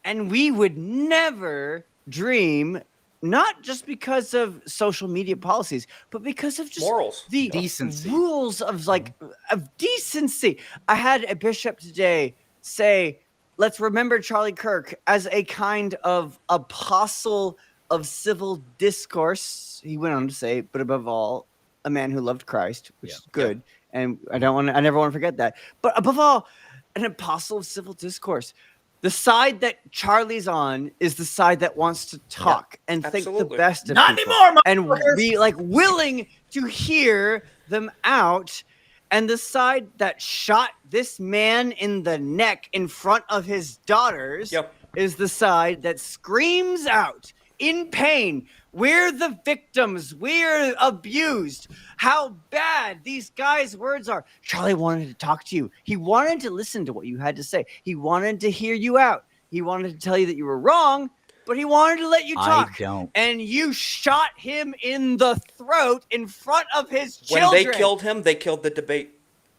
and we would never dream, not just because of social media policies, but because of just Morals. the Decency. rules of of decency. I had a bishop today say, let's remember Charlie Kirk as a kind of apostle of civil discourse. He went on to say, but above all, a man who loved Christ, which is good. and I never want to forget that. But above all, an apostle of civil discourse. The side that Charlie's on is the side that wants to talk and think the absolutely. best of Not people anymore, and motherfuckers! be like willing to hear them out. And the side that shot this man in the neck in front of his daughters Yep. is the side that screams out in pain. We're the victims. We're abused. How bad these guys' words are. Charlie wanted to talk to you. He wanted to listen to what you had to say. He wanted to hear you out. He wanted to tell you that you were wrong, but he wanted to let you talk. I don't. And you shot him in the throat in front of his When children. they killed him, they killed the debate.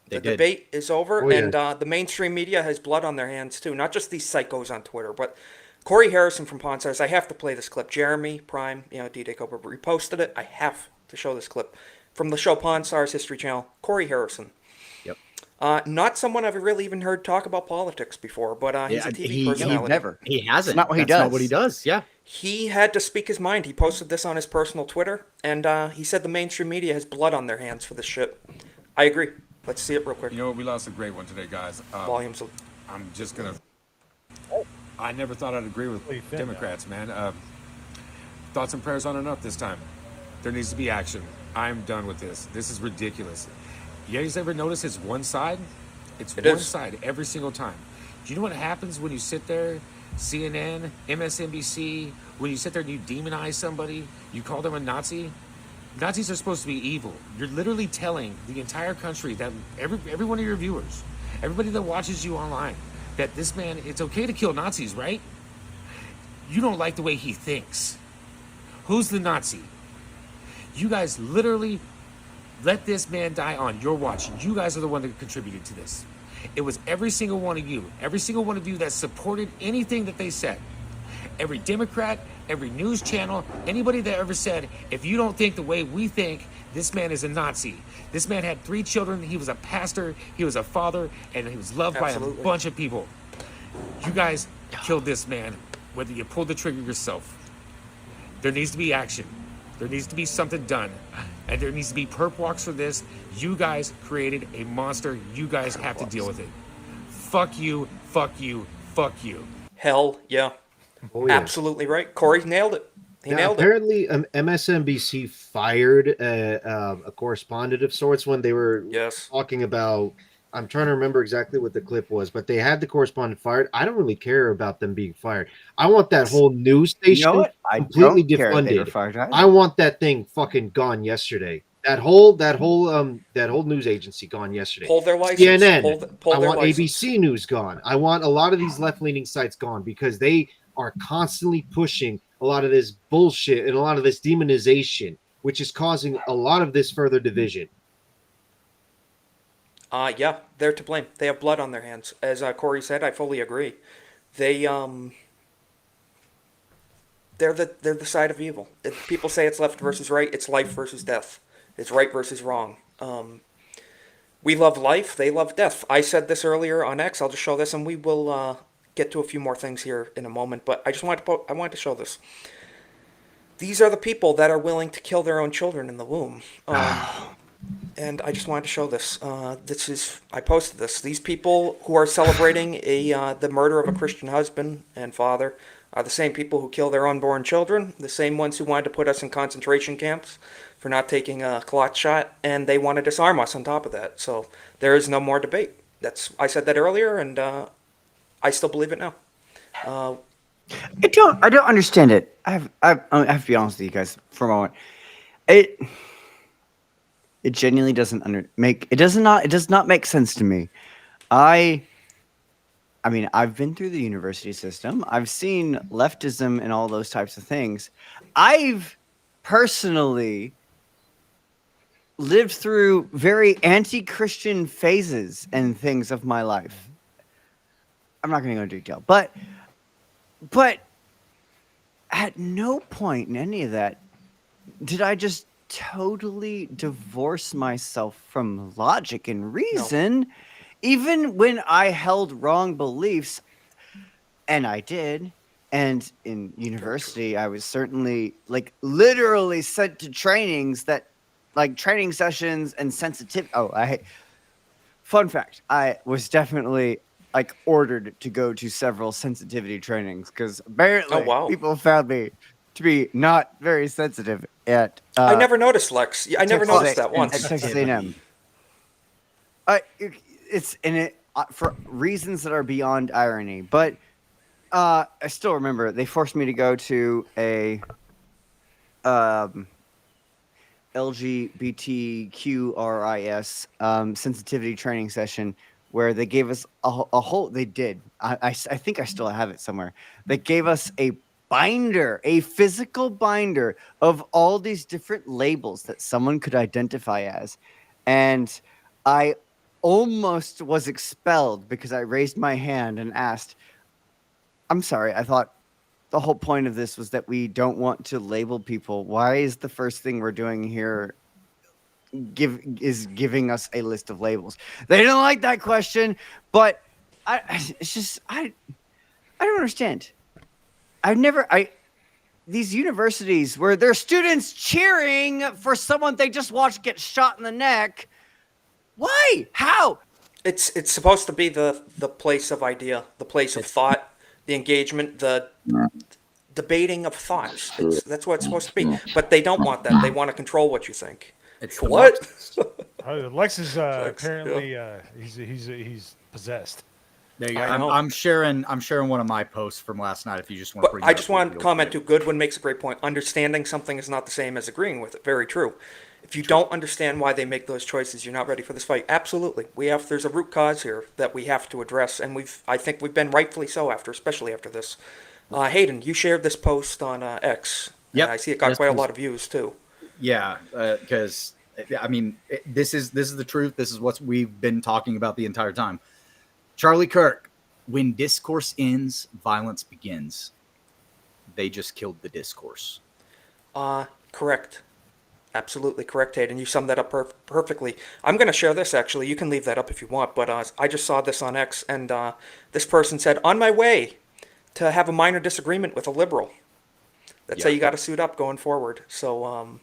The They did. debate is over, Oh, yeah. and the mainstream media has blood on their hands too. Not just these psychos on Twitter, but Corey Harrison from Pawn Stars. I have to play this clip. Jeremy Prime, D-Day Cobra reposted it. I have to show this clip from the show Pawn Stars History Channel. Corey Harrison. Yep. Not someone I've really even heard talk about politics before, but he's a TV personality. Never. He hasn't. It's not what he That's not does. what he does. Yeah. He had to speak his mind. He posted this on his personal Twitter, and he said the mainstream media has blood on their hands for this shit. I agree. Let's see it real quick. You know what? We lost a great one today, guys. Volumes of... I'm just gonna. I never thought I'd agree with Democrats, man. Thoughts and prayers aren't enough this time. There needs to be action. I'm done with this. This is ridiculous. You guys ever notice it's one side? It's It one is. side every single time. Do you know what happens when you sit there, CNN, MSNBC, when you sit there and you demonize somebody, you call them a Nazi? Nazis are supposed to be evil. You're literally telling the entire country, that every one of your viewers, everybody that watches you online, that this man, it's okay to kill Nazis, right? You don't like the way he thinks. Who's the Nazi? You guys literally let this man die on your watch. You guys are the one that contributed to this. It was every single one of you that supported anything that they said. Every Democrat, every news channel, anybody that ever said, if you don't think the way we think, this man is a Nazi. This man had 3 children. He was a pastor. He was a father. And he was loved by a Absolutely. bunch of people. You guys killed this man, whether you pulled the trigger yourself. There needs to be action. There needs to be something done. And there needs to be perp walks for this. You guys created a monster. You guys have to deal with it. Fuck you, fuck you, fuck you. Hell yeah. Oh, yeah. Absolutely right. Corey nailed it. He Now, nailed it. apparently, MSNBC fired a correspondent of sorts when they were Yes. talking about. I'm trying to remember exactly what the clip was, but they had the correspondent fired. I don't really care about them being fired. I want that whole news station You know what? I completely don't care they were defunded. fired either. I want that thing fucking gone yesterday. That whole news agency gone yesterday. Pull their license. CNN. Pull I their want license. ABC News gone. I want a lot of these left-leaning sites gone because they are constantly pushing a lot of this bullshit and a lot of this demonization, which is causing a lot of this further division. Yeah, they're to blame. They have blood on their hands. As Corey said, I fully agree. They're the side of evil. If people say it's left versus right, it's life versus death. It's right versus wrong. We love life. They love death. I said this earlier on X. I'll just show this, and we will get to a few more things here in a moment. But I just wanted to show this. These are the people that are willing to kill their own children in the womb. And I just wanted to show this. I posted this. These people who are celebrating the murder of a Christian husband and father are the same people who kill their unborn children, the same ones who wanted to put us in concentration camps for not taking a clot shot, and they want to disarm us on top of that. So there is no more debate. I said that earlier, and I still believe it now. I don't understand it. I have to be honest with you guys for a moment. It genuinely it does not make sense to me. I mean, I've been through the university system. I've seen leftism and all those types of things. I've personally lived through very anti-Christian phases and things of my life. I'm not going to go into detail, but at no point in any of that did I just totally divorce myself from logic and reason. No. Even when I held wrong beliefs, and I did, and in university I was certainly literally sent to trainings that training sessions and sensitive. fun fact, I was definitely like ordered to go to several sensitivity trainings because apparently wow. people found me to be not very sensitive at I never noticed, Lex. I never Texas noticed that at once. Texas A&M. It's in it for reasons that are beyond irony, but I still remember they forced me to go to a LGBTQRIS sensitivity training session where they gave us a whole. They did. I think I still have it somewhere. They gave us a binder, a physical binder of all these different labels that someone could identify as, and I almost was expelled because I raised my hand and asked, "I'm sorry, I thought the whole point of this was that we don't want to label people. Why is the first thing we're doing here giving us a list of labels?" They didn't like that question, but it's just I don't understand. These universities where their students cheering for someone they just watched get shot in the neck. Why? How? It's supposed to be the place of idea, the place of thought, the engagement, the debating of thoughts. That's what it's supposed to be. But they don't want that. They want to control what you think. It's What? Lex is Lex, apparently he's possessed. There you go. I know. I'm sharing one of my posts from last night. If you just want to But bring I that just up want to real comment quick. too. Goodwin makes a great point. Understanding something is not the same as agreeing with it. Very true. If you don't understand why they make those choices, you're not ready for this fight. Absolutely. There's a root cause here that we have to address, and I think we've been rightfully so especially after this. Hayden, you shared this post on X. Yep. I see it got This quite a was- lot of views too. Yeah, because I mean, this is the truth. This is what we've been talking about the entire time. Charlie Kirk, when discourse ends, violence begins. They just killed the discourse. Correct. Absolutely correct, Hayden. You summed that up perfectly. I'm going to share this, actually. You can leave that up if you want, but I just saw this on X, and this person said, "On my way to have a minor disagreement with a liberal." That's how you got to suit up going forward. So,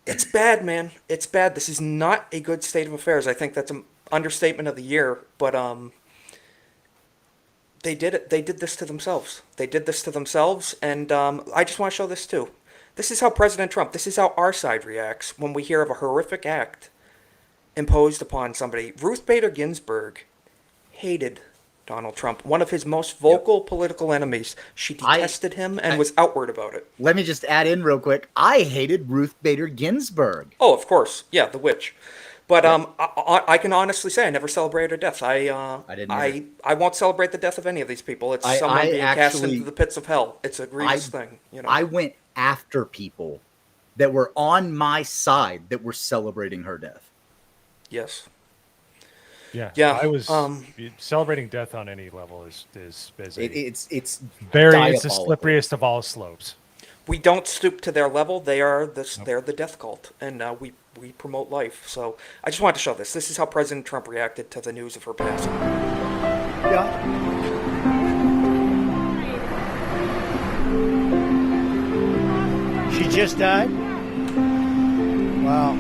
it's bad, man. It's bad. This is not a good state of affairs. I think that's an understatement of the year, but they did it. They did this to themselves. They did this to themselves, and I just want to show this too. This is how President Trump, this is how our side reacts when we hear of a horrific act imposed upon somebody. Ruth Bader Ginsburg hated Donald Trump, one of his most vocal political enemies. She detested him and was outward about it. Let me just add in real quick. I hated Ruth Bader Ginsburg. Oh, of course. Yeah, the witch. But I can honestly say I never celebrated her death. I didn't either. I won't celebrate the death of any of these people. It's I someone being cast actually- into the pits of hell. It's a grievous thing. You know. I went after people that were on my side that were celebrating her death. Yes. Yeah, Yeah, I was celebrating death on any level is It's it's the diabolical. slipperiest of all slopes. We don't stoop to their level. They're the death cult, and we promote life. So I just wanted to show this. This is how President Trump reacted to the news of her passing. She just died? Wow.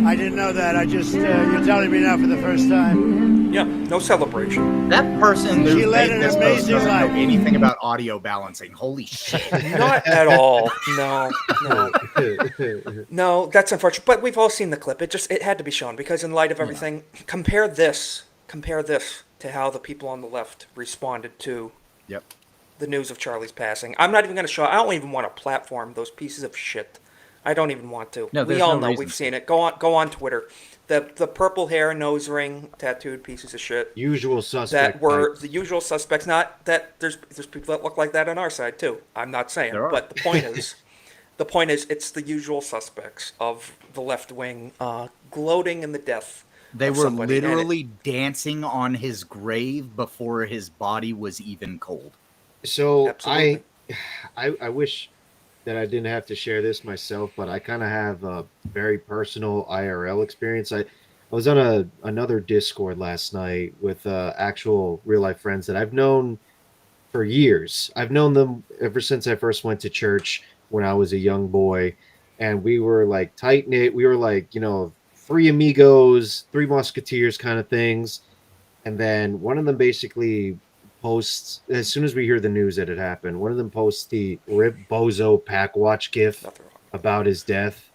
I didn't know that. I just, you're telling me now for the first time. Yeah, no celebration. That person She who led made an this post amazing doesn't know life. anything about audio balancing. Holy shit. Not at all. No. No, that's unfortunate. But we've all seen the clip. It had to be shown because in light of everything, compare this to how the people on the left responded to Yep. the news of Charlie's passing. I'm not even going to show. I don't even want to platform those pieces of shit. I don't even want to. No, We there's all no know. reason We've seen it. Go on Twitter. The purple hair, nose ring, tattooed pieces of shit. Usual suspect. That were types. the usual suspects. Not that there's people that look like that on our side too. I'm not saying, There are. but the point is, it's the usual suspects of the left wing gloating in the death. They of were somebody. And literally dancing on his grave before his body was even cold. So Absolutely. I wish that I didn't have to share this myself, but I kind of have a very personal IRL experience. I was on another Discord last night with actual real life friends that I've known for years. I've known them ever since I first went to church when I was a young boy, and we were like tight knit. We were like, three amigos, three musketeers kind of things. And then one of them basically posts, as soon as we hear the news that it happened, one of them posts the Rip Bozo Pack Watch gif about his death.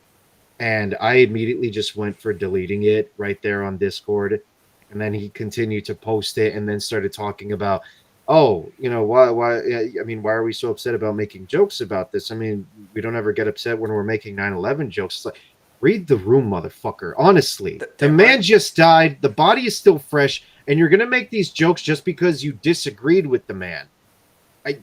And I immediately just went for deleting it right there on Discord. And then he continued to post it and then started talking about, oh, you know, why, I mean, why are we so upset about making jokes about this? I mean, we don't ever get upset when we're making 9/11 jokes. It's like, read the room, motherfucker. Honestly, the man just died. The body is still fresh. And you're going to make these jokes just because you disagreed with the man. I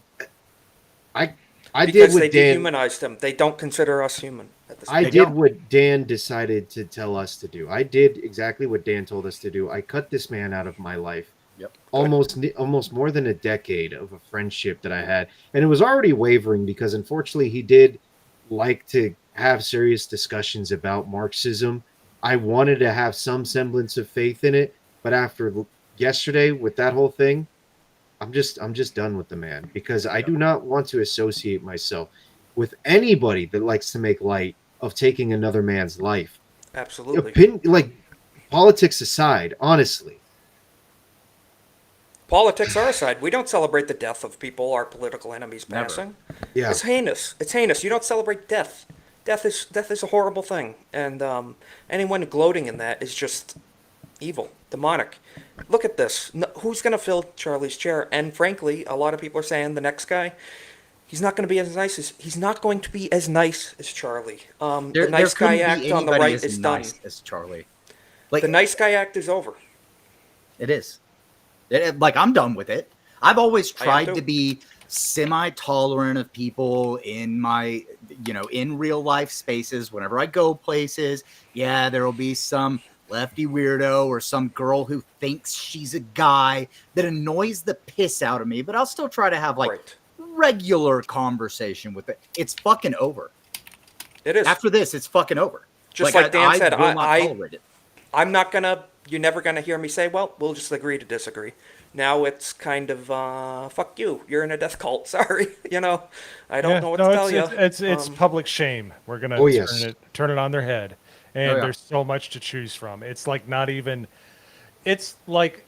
because did what they Dan dehumanized him. They don't consider us human at this I point. did what Dan decided to tell us to do. I did exactly what Dan told us to do. I cut this man out of my life. Yep. Almost more than a decade of a friendship that I had. And it was already wavering because unfortunately he did like to have serious discussions about Marxism. I wanted to have some semblance of faith in it, but after yesterday with that whole thing, I'm just done with the man because I do not want to associate myself with anybody that likes to make light of taking another man's life. Absolutely. Like politics aside, honestly. Politics are aside. We don't celebrate the death of people our political enemies passing. Yeah. It's heinous. It's heinous. You don't celebrate death. Death is a horrible thing, and anyone gloating in that is just evil, demonic. Look at this. Who's going to fill Charlie's chair? And frankly, a lot of people are saying the next guy, he's not going to be as nice as Charlie. The nice guy act on the right is done. As Charlie. The nice guy act is over. It is. Like, I'm done with it. I've always tried to be semi-tolerant of people in my, in real life spaces. Whenever I go places, yeah, there will be some lefty weirdo or some girl who thinks she's a guy that annoys the piss out of me, but I'll still try to have regular conversation with it. It's fucking over. It is. After this, it's fucking over. Just like Dan said, I'm not gonna. You're never gonna hear me say, "Well, we'll just agree to disagree." Now it's kind of, "Fuck you. You're in a death cult." Sorry, I don't know what to tell you. It's public shame. We're gonna turn it on their head, and there's so much to choose from. It's like not even. It's like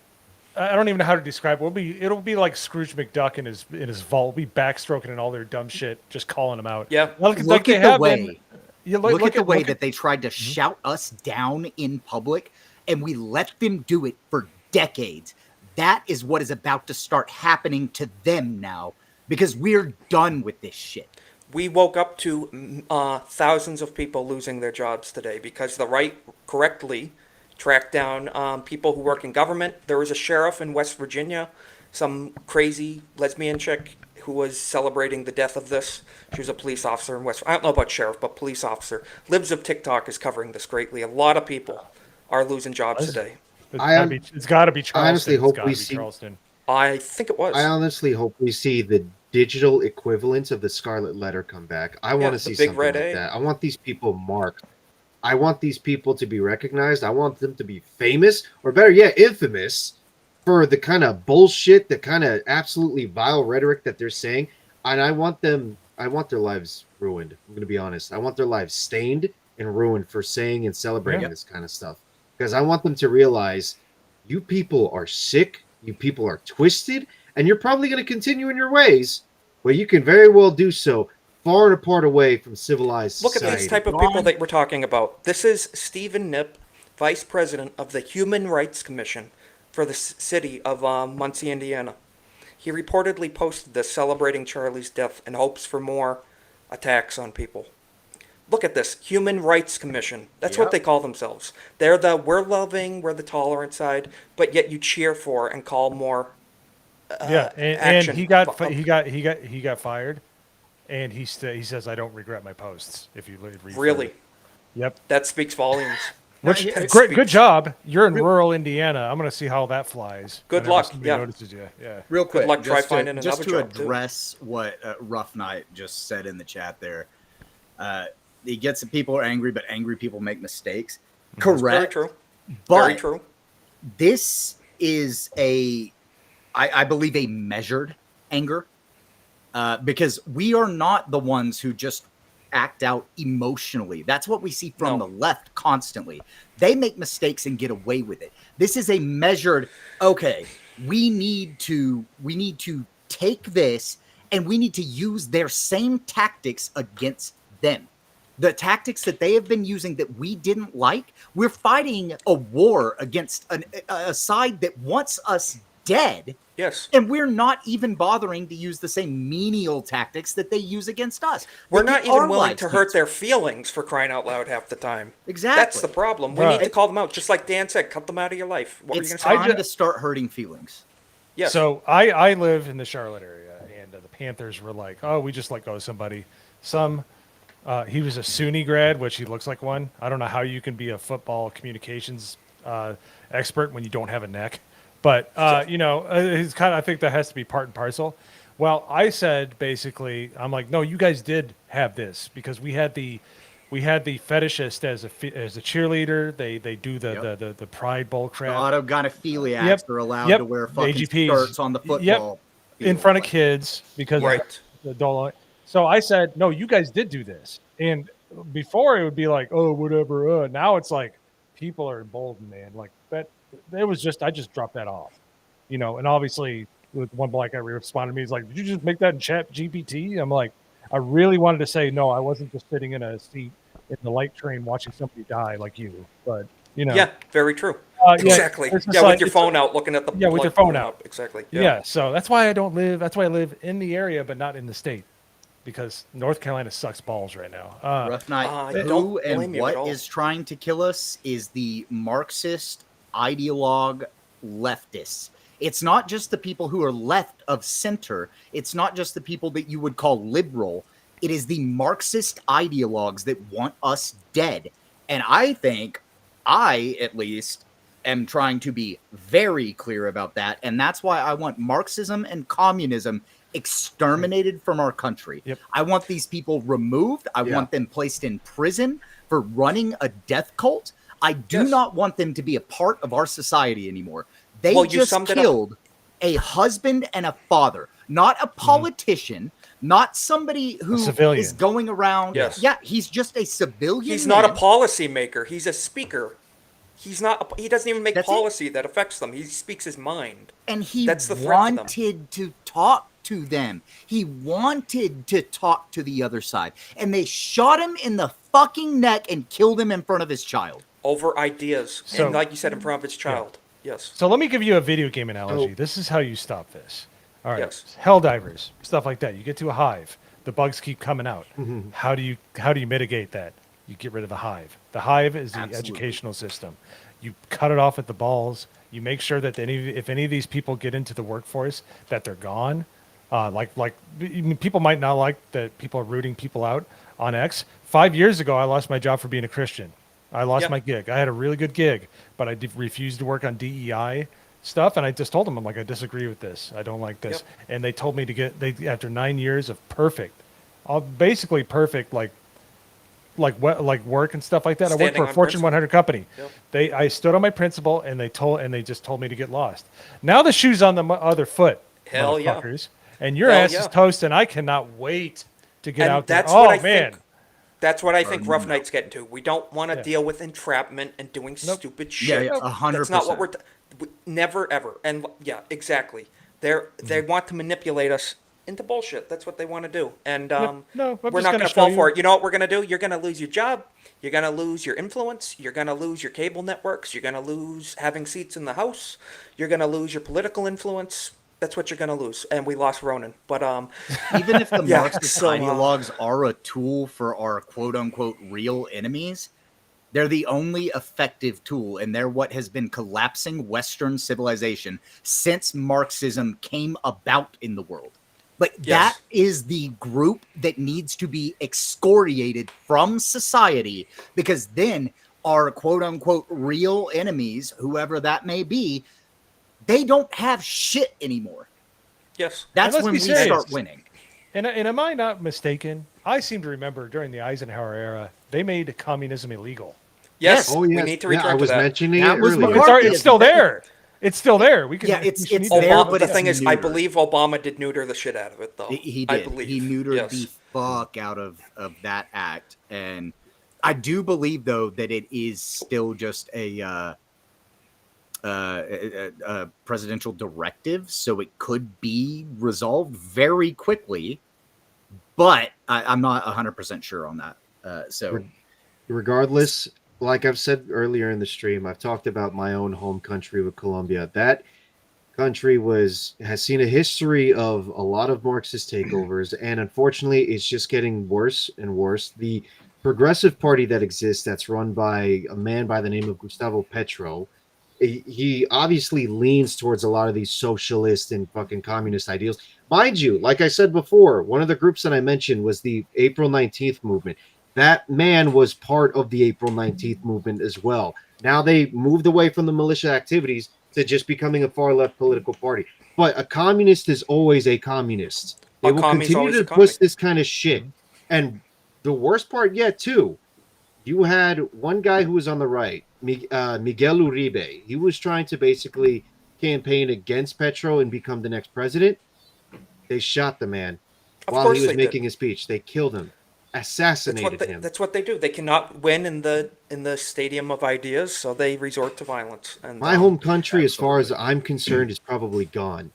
I don't even know how to describe it. It'll be like Scrooge McDuck in his vault. We'll be backstroking and all their dumb shit, just calling them out. Yeah. Look at the way that they tried to shout us down in public, and we let them do it for decades. That is what is about to start happening to them now, because we're done with this shit. We woke up to thousands of people losing their jobs today because the right correctly tracked down people who work in government. There was a sheriff in West Virginia, some crazy lesbian chick who was celebrating the death of this. She was a police officer in West. I don't know about sheriff, but police officer. Libs of TikTok is covering this greatly. A lot of people are losing jobs today. It's got to be Charleston. I honestly hope we see. Charleston. I think it was. I honestly hope we see the digital equivalent of the Scarlet Letter come back. I want to see something like that. I want these people marked. I want these people to be recognized. I want them to be famous, or better yet, infamous, for the kind of bullshit, the kind of absolutely vile rhetoric that they're saying. And I want their lives ruined. I'm going to be honest. I want their lives stained and ruined for saying and celebrating this kind of stuff. Because I want them to realize you people are sick, you people are twisted, and you're probably going to continue in your ways, but you can very well do so far and apart away from civilized society. Look at these type of people that we're talking about. This is Stephen Knipp, Vice President of the Human Rights Commission for the city of Muncie, Indiana. He reportedly posted this celebrating Charlie's death in hopes for more attacks on people. Look at this, Human Rights Commission. That's what they call themselves. They're we're loving, we're the tolerant side, but yet you cheer for and call more action. And he got fired, and he says, "I don't regret my posts." If you read really, yep, that speaks volumes. Good job. You're in rural Indiana. I'm going to see how that flies. Good luck. Notices you. Yeah. Real quick, good luck. Try finding another just to job address what Rough Knight just said in the chat there. He gets that people are angry, but angry people make mistakes. Correct. Very true. But very true. This is I believe, a measured anger, because we are not the ones who just act out emotionally. That's what we see from the left constantly. They make mistakes and get away with it. This is a measured, okay, we need to take this and we need to use their same tactics against them. The tactics that they have been using that we didn't like, we're fighting a war against a side that wants us dead. Yes. And we're not even bothering to use the same menial tactics that they use against us. We're not even willing to hurt their feelings, for crying out loud, half the time. Exactly. That's the problem. We need to call them out. Just like Dan said, cut them out of your life. What were you going to say? It's time to start hurting feelings. Yes. So I live in the Charlotte area, and the Panthers were like, oh, we just let go of somebody. He was a SUNY grad, which he looks like one. I don't know how you can be a football communications expert when you don't have a neck. But, he's I think that has to be part and parcel. Well, I said, basically, I'm like, no, you guys did have this because we had the fetishist as a cheerleader. They do the pride bull crap. The autogonophiliacs are allowed to wear fucking skirts on the football in front of kids because of the dolo. So I said, no, you guys did do this. And before it would be like, oh, whatever. Now it's like people are emboldened, man. Like that. It was just, I just dropped that off, and obviously with one black guy responded to me, he's like, did you just make that in Chat GPT? I'm like, I really wanted to say, no, I wasn't just sitting in a seat in the light train watching somebody die like you, but Yeah, very true. Exactly. With your phone out, looking at the with your phone out. Exactly. Yeah. So that's why I live in the area, but not in the state. Because North Carolina sucks balls right now. Rough Night, who and what is trying to kill us is the Marxist ideologue leftists. It's not just the people who are left of center. It's not just the people that you would call liberal. It is the Marxist ideologues that want us dead. And I think at least, am trying to be very clear about that. And that's why I want Marxism and communism exterminated from our country. Yep. I want these people removed. I want them placed in prison for running a death cult. I do not want them to be a part of our society anymore. They just killed a husband and a father, not a politician, not somebody who is going around. Yes. Yeah, he's just a civilian. He's not a policy maker. He's a speaker. He doesn't even make policy that affects them. He speaks his mind. And he wanted to talk to them. He wanted to talk to the other side. And they shot him in the fucking neck and killed him in front of his child. Over ideas. So, and like you said, in front of his child. Yeah. Yes. So let me give you a video game analogy. This is how you stop this. All right. Yes. Helldivers, stuff like that. You get to a hive. The bugs keep coming out. How do you mitigate that? You get rid of the hive. The hive is the educational system. You cut it off at the balls. You make sure that if any of these people get into the workforce, that they're gone. People might not like that people are rooting people out on X. 5 years ago, I lost my job for being a Christian. I lost my gig. I had a really good gig, but I refused to work on DEI stuff. And I just told them, I'm like, I disagree with this. I don't like this. And they told me after 9 years of basically perfect, like work and stuff like that. I worked for a Fortune 100 company. Yep. I stood on my principle, and they just told me to get lost. Now the shoe's on the other foot. Hell motherfuckers. And your ass is toast, and I cannot wait to get out there. That's what I think Rough Night's getting to. We don't want to deal with entrapment and doing stupid shit. Yeah, 100%. That's not what never ever. And yeah, exactly. They want to manipulate us into bullshit. That's what they want to do. And we're not going to fall for it. You know what we're going to do? You're going to lose your job. You're going to lose your influence. You're going to lose your cable networks. You're going to lose having seats in the House. You're going to lose your political influence. That's what you're going to lose. And we lost Ronan. But even if the Marxist ideologues are a tool for our quote-unquote real enemies, they're the only effective tool, and they're what has been collapsing Western civilization since Marxism came about in the world. That is the group that needs to be excoriated from society, because then our quote-unquote real enemies, whoever that may be, they don't have shit anymore. Yes. That's when we start winning. And am I not mistaken? I seem to remember during the Eisenhower era, they made communism illegal. Yes. Oh, yeah. We need to return to that. I was mentioning it earlier. It's still there. It's still there. It's there. But the thing is, I believe Obama did neuter the shit out of it, though. He did. I believe. He neutered the fuck out of that act. And I do believe, though, that it is still just a presidential directive, so it could be resolved very quickly. But I'm not 100% sure on that. So, regardless, like I've said earlier in the stream, I've talked about my own home country with Colombia. That country has seen a history of a lot of Marxist takeovers, and unfortunately, it's just getting worse and worse. The progressive party that exists, that's run by a man by the name of Gustavo Petro, he obviously leans towards a lot of these socialist and fucking communist ideals. Mind you, like I said before, one of the groups that I mentioned was the April 19th movement. That man was part of the April 19th movement as well. Now they moved away from the militia activities to just becoming a far left political party. But a communist is always a communist. They will continue to push this kind of shit. And the worst part yet, too, you had one guy who was on the right, Miguel Uribe. He was trying to basically campaign against Petro and become the next president. They shot the man while he was making his speech. They killed him. Assassinated him. That's what they do. They cannot win in the stadium of ideas, so they resort to violence. And my home country, as far as I'm concerned, is probably gone.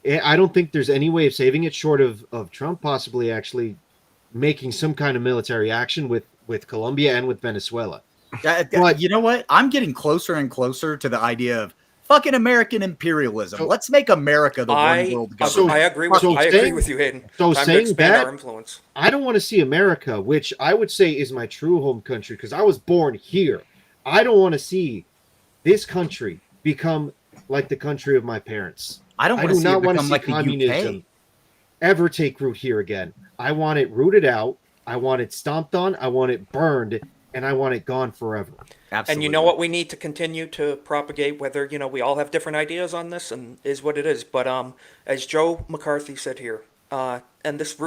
I don't think there's any way of saving it short of Trump possibly actually making some kind of military action with Colombia and with Venezuela. But you know what? I'm getting closer and closer to the idea of fucking American imperialism. So, let's make America the one world government. I agree with you, Hayden. So Time saying to expand that, our influence. I don't want to see America, which I would say is my true home country because I was born here. I don't want to see this country become like the country of my parents. I do not want to see communism ever take root here again. I want it rooted out. I want it stomped on. I want it burned. And I want it gone forever. Absolutely. And you know what we need to continue to propagate, whether, we all have different ideas on this and is what it is. But as Joe McCarthy said here, and this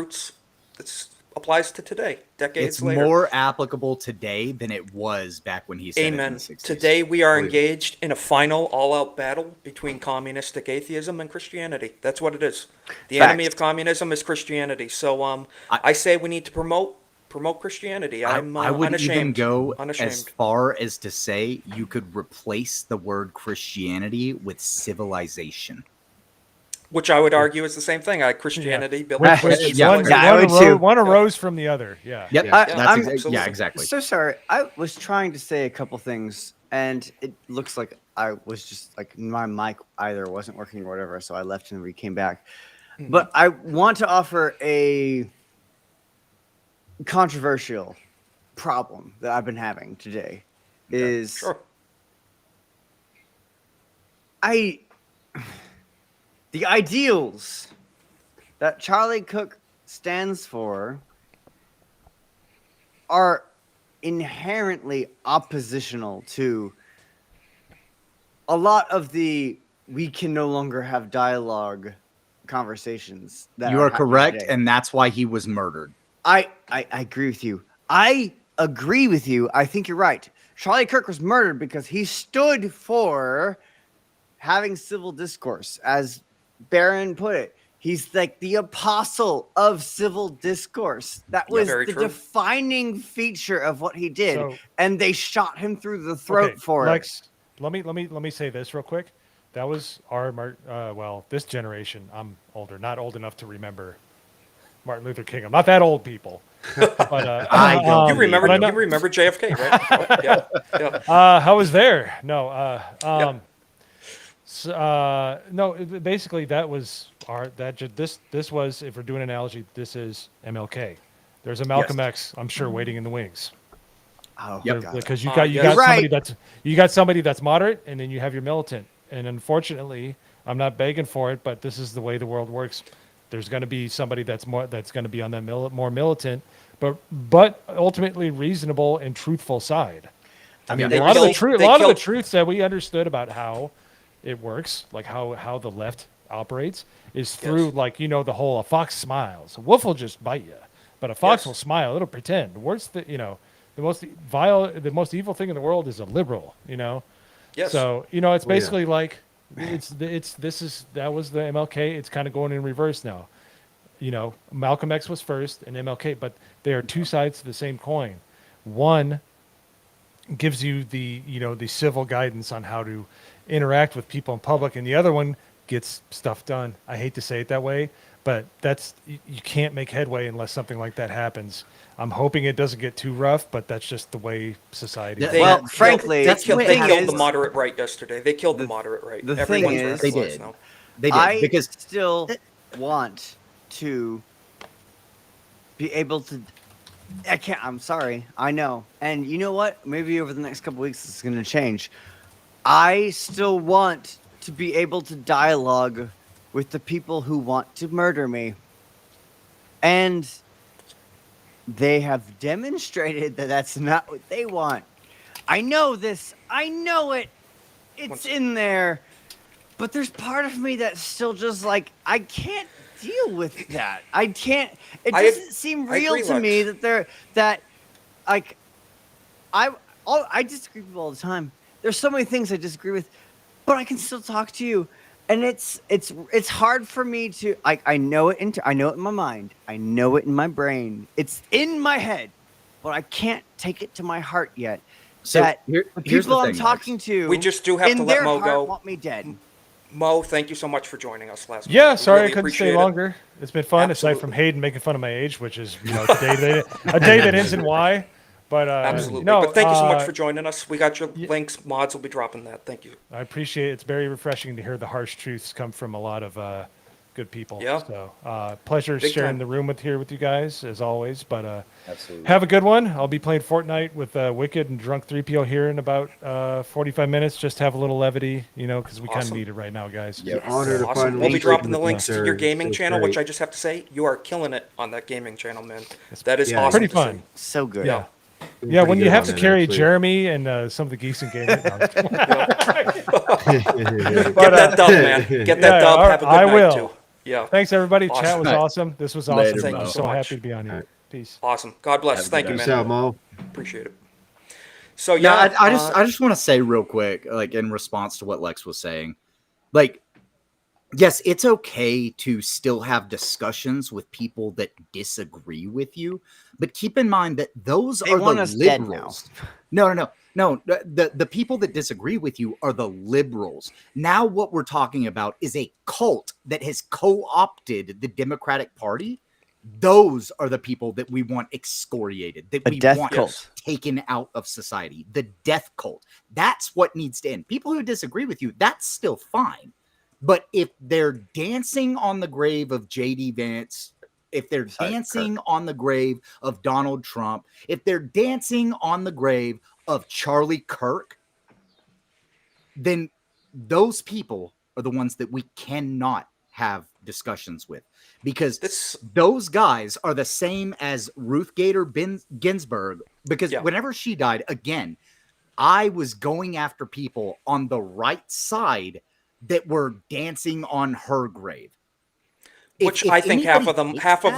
applies to today, decades later. It's more applicable today than it was back when he said Amen. it in the 60s. Today we are engaged in a final all-out battle between communistic atheism and Christianity. That's what it is. The enemy of communism is Christianity. So I say we need to promote Christianity. I would unashamed. even go unashamed. as far as to say you could replace the word Christianity with civilization. Which I would argue is the same thing. Christianity built one arose from the other. Yeah. Yep. Yeah. Exactly. So sorry. I was trying to say a couple things, and it looks like I was just like my mic either wasn't working or whatever, so I left and we came back. Mm-hmm. But I want to offer a controversial problem that I've been having today. Is the ideals that Charlie Cook stands for are inherently oppositional to a lot of the we can no longer have dialogue conversations that you are correct, today. And that's why he was murdered. I agree with you. I agree with you. I think you're right. Charlie Kirk was murdered because he stood for having civil discourse, as Barron put it. He's like the apostle of civil discourse. That was the defining feature of what he did, and they shot him through the throat for it. Let me say this real quick. That was this generation. I'm older, not old enough to remember Martin Luther King. I'm not that old, people. But you remember JFK, right? Yeah. I was there. No. No. Basically, that was this was, if we're doing an analogy, this is MLK. There's a Malcolm X, I'm sure, waiting in the wings. Oh, because you got somebody that's moderate, and then you have your militant. And unfortunately, I'm not begging for it, but this is the way the world works. There's going to be somebody that's going to be on that more militant, but ultimately reasonable and truthful side. I mean, a lot of the truths that we understood about how it works, like how the left operates, is through the whole a fox smiles, a wolf will just bite you, but a fox will smile, it'll pretend. The most evil thing in the world is a liberal. Yes. So it's basically that was the MLK. It's kind of going in reverse now. Malcolm X was first and MLK, but they are two sides to the same coin. One gives you the civil guidance on how to interact with people in public, and the other one gets stuff done. I hate to say it that way, but you can't make headway unless something like that happens. I'm hoping it doesn't get too rough, but that's just the way society is. Frankly, they killed the moderate right yesterday. They killed the moderate right. The Everyone's thing is, radicalized now. They did I because still want to be able to. I can't. I'm sorry. I know. And you know what? Maybe over the next couple weeks, it's going to change. I still want to be able to dialogue with the people who want to murder me. And they have demonstrated that that's not what they want. I know this. I know it. It's in there. But there's part of me that's still just like, I can't deal with that. I can't. It doesn't seem real to me that I disagree with all the time. There's so many things I disagree with, but I can still talk to you, and it's hard for me to. I know it. I know it in my mind. I know it in my brain. It's in my head, but I can't take it to my heart yet. So that here's the the people I'm thing, talking to, We just do have in to let their Mo heart go. want me dead. Mo, thank you so much for joining us last week. Yeah, We sorry really I couldn't stay appreciate it. longer. It's been fun, aside from Hayden making fun of my age, which is a day that ends in Y. But Absolutely. no, But thank you so much for joining us. We got your links. Mods will be dropping that. Thank you. I appreciate it. It's very refreshing to hear the harsh truths come from a lot of good people. Yeah. So pleasure Big sharing time. the room with you guys as always. But Absolutely. have a good one. I'll be playing Fortnite with Wicked and Drunk 3PO here in about 45 minutes. Just have a little levity, because we kind of Awesome. need it right now, guys. Yep. Honor to Awesome. finally We'll be break dropping the the links to your concern. gaming It's channel, great. which I just have to say, you are killing it on that gaming channel, man. That is Yeah, awesome. Pretty to see. fun. So good. Yeah. Doing Yeah, pretty when you good have on to that, carry actually. Jeremy and some of the geese and game. Get that dub, man. Get that dub. Have a good I night, will. too. Yeah. Thanks, everybody. Chat Awesome. was Right. awesome. This was Later, awesome. Mo. I'm so So much. happy to be on here. Alright. Peace. Awesome. God bless. Have a Thank good you, night. Peace man. out, Mo. Appreciate it. So, Yeah, yeah. I just want to say real quick, like in response to what Lex was saying, like, yes, it's okay to still have discussions with people that disagree with you, but keep in mind that those They are want the us dead now. liberals. No. The people that disagree with you are the liberals. Now, what we're talking about is a cult that has co-opted the Democratic Party. Those are the people that we want excoriated, that A we death want cult. taken out of society. The death cult. That's what needs to end. People who disagree with you, that's still fine. But if they're dancing on the grave of J.D. Vance, if they're dancing on the grave of Donald Trump, if they're dancing on the grave of Charlie Kirk, then those people are the ones that we cannot have discussions with, because those guys are the same as Ruth Gator Ginsburg. Because whenever she died, again, I was going after people on the right side that were dancing on her grave. Which I think half of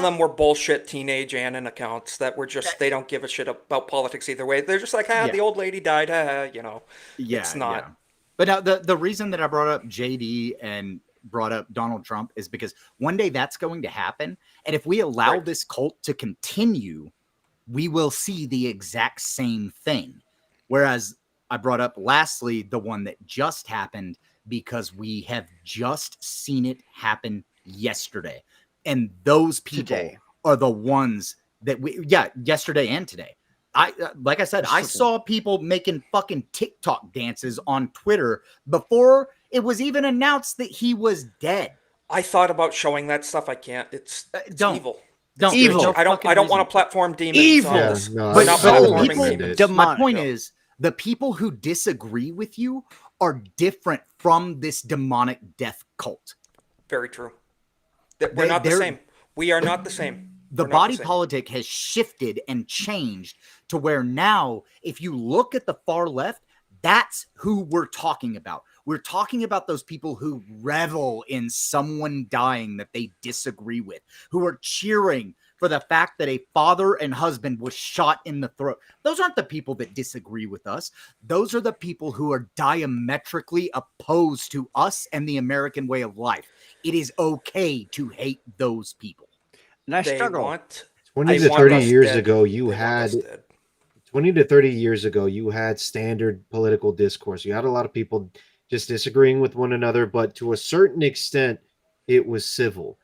them were bullshit teenage Annan accounts that were just, they don't give a shit about politics either way. They're just like, the old lady died, it's not. Yeah. But now the reason that I brought up JD and brought up Donald Trump is because one day that's going to happen. And if we allow this cult to continue, we will see the exact same thing. Whereas I brought up lastly, the one that just happened, because we have just seen it happen yesterday. And those people are the ones that yesterday and today. Like I said, I saw people making fucking TikTok dances on Twitter before it was even announced that he was dead. I thought about showing that stuff. I can't. It's evil. Don't. Evil. I don't want to platform demons. Evil. My point is, the people who disagree with you are different from this demonic death cult. Very true. We're not the same. We are not the same. The body politic has shifted and changed to where now, if you look at the far left, that's who we're talking about. We're talking about those people who revel in someone dying that they disagree with, who are cheering for the fact that a father and husband was shot in the throat. Those aren't the people that disagree with us. Those are the people who are diametrically opposed to us and the American way of life. It is okay to hate those people. And I they struggle. want 20 they to want 30 us years dead. ago, you They want us had dead. 20 to 30 years ago, you had standard political discourse. You had a lot of people just disagreeing with one another, but to a certain extent, it was civil.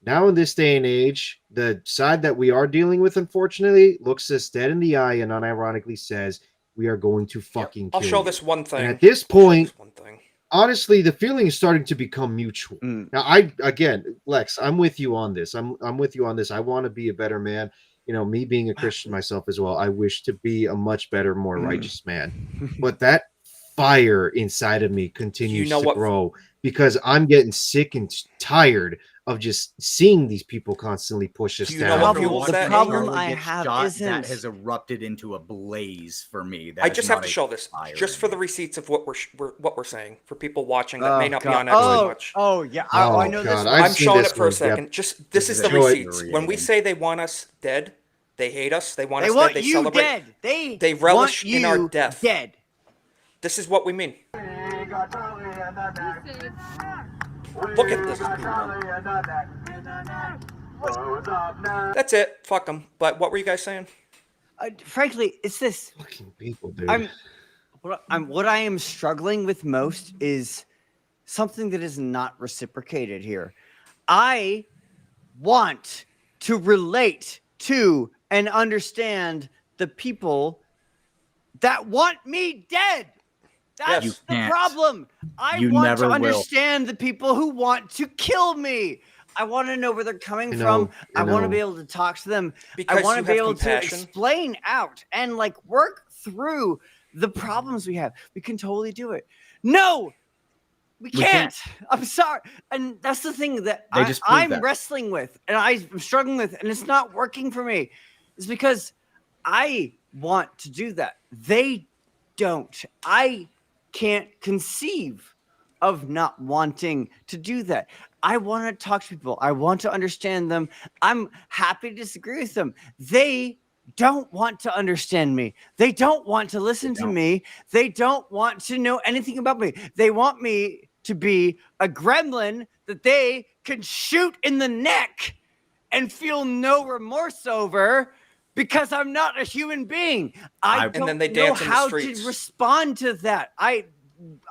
Now, in this day and age, the side that we are dealing with, unfortunately, looks us dead in the eye and unironically says, we are going to fucking I'll kill show you. this one thing. And at this I'll show point, this one thing. honestly, the feeling is starting to become mutual. Now, Lex, I'm with you on this. I'm with you on this. I want to be a better man. You know, me being a Christian myself as well, I wish to be a much better, more righteous man. But that fire inside of me continues know to what- grow because I'm getting sick and tired of just seeing these people constantly push us Do you know down. what After fuels watching that problem Charlie I get have shot, isn't- that has erupted into a blaze for me. That I is just have not to a show this, fire just in for me. the receipts of what we're saying for people watching that may not be God. on X so Oh, much. oh yeah. Oh, I know God, this. I've I'm seen showing this it for a one, yep. second. Just this is the This is receipts. When we infuriating. say they want us dead, they hate us. They want They us want dead. They you celebrate. dead. They relish want in our you death. dead. This is what we mean. Look at this. That's it. Fuck them. But what were you guys saying? Frankly, it's this. Fucking people, dude. What I am struggling with most is something that is not reciprocated here. I want to relate to and understand the people that want me dead. That's You the can't. problem. I You want never to will. understand the people who want to kill me. I want to know where they're coming from. I want to be able to talk to them. Because I want you to be have able compassion. to explain out and like work through the problems we have. We can totally do it. No, we can't. I'm sorry. And that's the thing that They just proved I'm that. wrestling with and I'm struggling with, and it's not working for me. It's because I want to do that. They don't. I can't conceive of not wanting to do that. I want to talk to people. I want to understand them. I'm happy to disagree with them. They don't want to understand me. They don't want to listen to me. They don't want to know anything about me. They want me to be a gremlin that they can shoot in the neck and feel no remorse over because I'm not a human being. I don't And then they know dance in the how streets. to respond to that.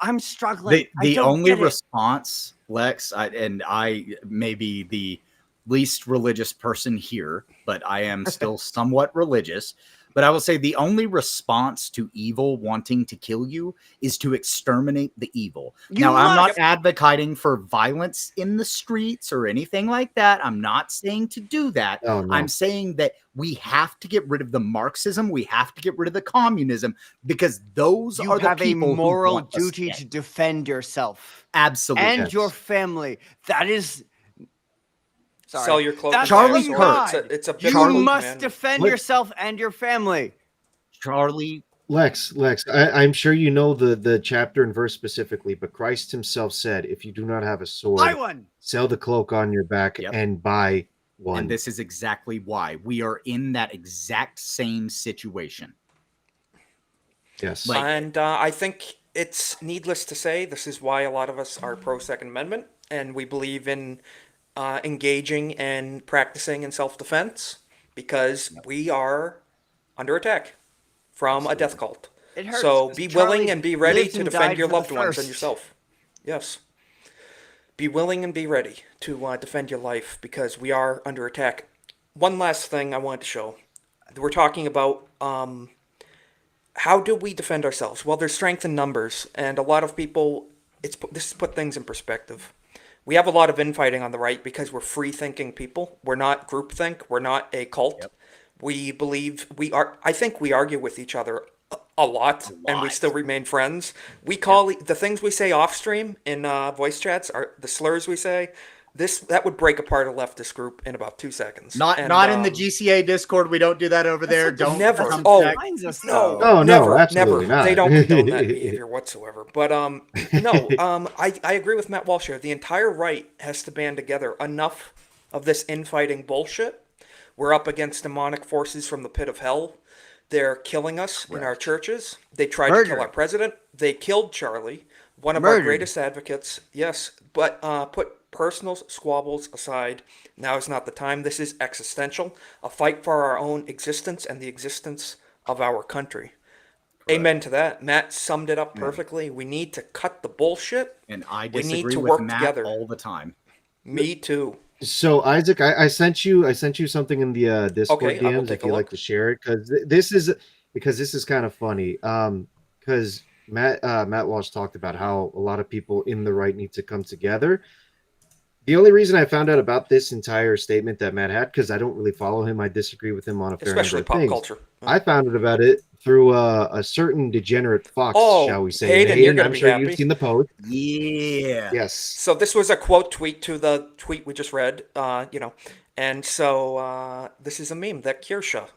I'm struggling. The I don't only get it. response, Lex, I may be the least religious person here, but I am still somewhat religious. But I will say the only response to evil wanting to kill you is to exterminate the evil. Now, I'm not advocating for violence in the streets or anything like that. I'm not saying to do that. Oh, no. I'm saying that we have to get rid of the Marxism. We have to get rid of the communism because those You are the have a people who moral want us duty dead. to defend yourself Absolutely. and your family. That is. Sorry. Sell your cloak. That's Charlie from Kirk. God. It's a You Charlie, must man. defend What? yourself and your family. Charlie, Lex, I'm sure you know the chapter and verse specifically, but Christ himself said, if you do not have a sword, Buy one. sell the cloak on your back Yep. and buy one. and this is exactly why we are in that exact same situation. Yes. Like- And I think it's needless to say, this is why a lot of us are pro Second Amendment, and we believe in engaging and practicing in self-defense because we are under attack from a death cult. It hurts So 'cause be Charlie willing and be ready lived to and defend died your for the loved ones and first. yourself. Yes. Be willing and be ready to defend your life because we are under attack. One last thing I wanted to show. We're talking about how do we defend ourselves? Well, there's strength in numbers, and a lot of people. This put things in perspective. We have a lot of infighting on the right because we're free-thinking people. We're not groupthink. We're not a cult. Yep. We believe we are. I think we argue with each other a lot, and we still remain friends. We call the things we say off stream in voice chats are the slurs we say. That would break apart a leftist group in about 2 seconds. Not And, not in the GCA Discord. We don't do that over there. Don't never. come Oh, check. no, Oh, no, never, absolutely never. not. They don't condone that behavior whatsoever. But no, I agree with Matt Walsh here. The entire right has to band together. Enough of this infighting bullshit. We're up against demonic forces from the pit of hell. They're killing us in our churches. They tried to kill our president. They killed Charlie, one of our greatest advocates. Yes, but put personal squabbles aside, now is not the time. This is existential, a fight for our own existence and the existence of our country. Amen to that. Matt summed it up perfectly. We need to cut the bullshit. And I We need disagree to with work Matt together. all the time. Me too. So Isaac, I sent you something in the Discord Okay, I will DMs take if a you'd like look. to share it because this is kind of funny. Because Matt Walsh talked about how a lot of people in the right need to come together. The only reason I found out about this entire statement that Matt had, because I don't really follow him, I disagree with him on a fair Especially number of pop things. culture. I found out about it through a certain degenerate fox, Oh, shall we say? Hayden, And you're gonna I'm be sure happy. you've seen the post. Yeah. Yes. So this was a quote tweet to the tweet we just read, and so this is a meme that Kirsha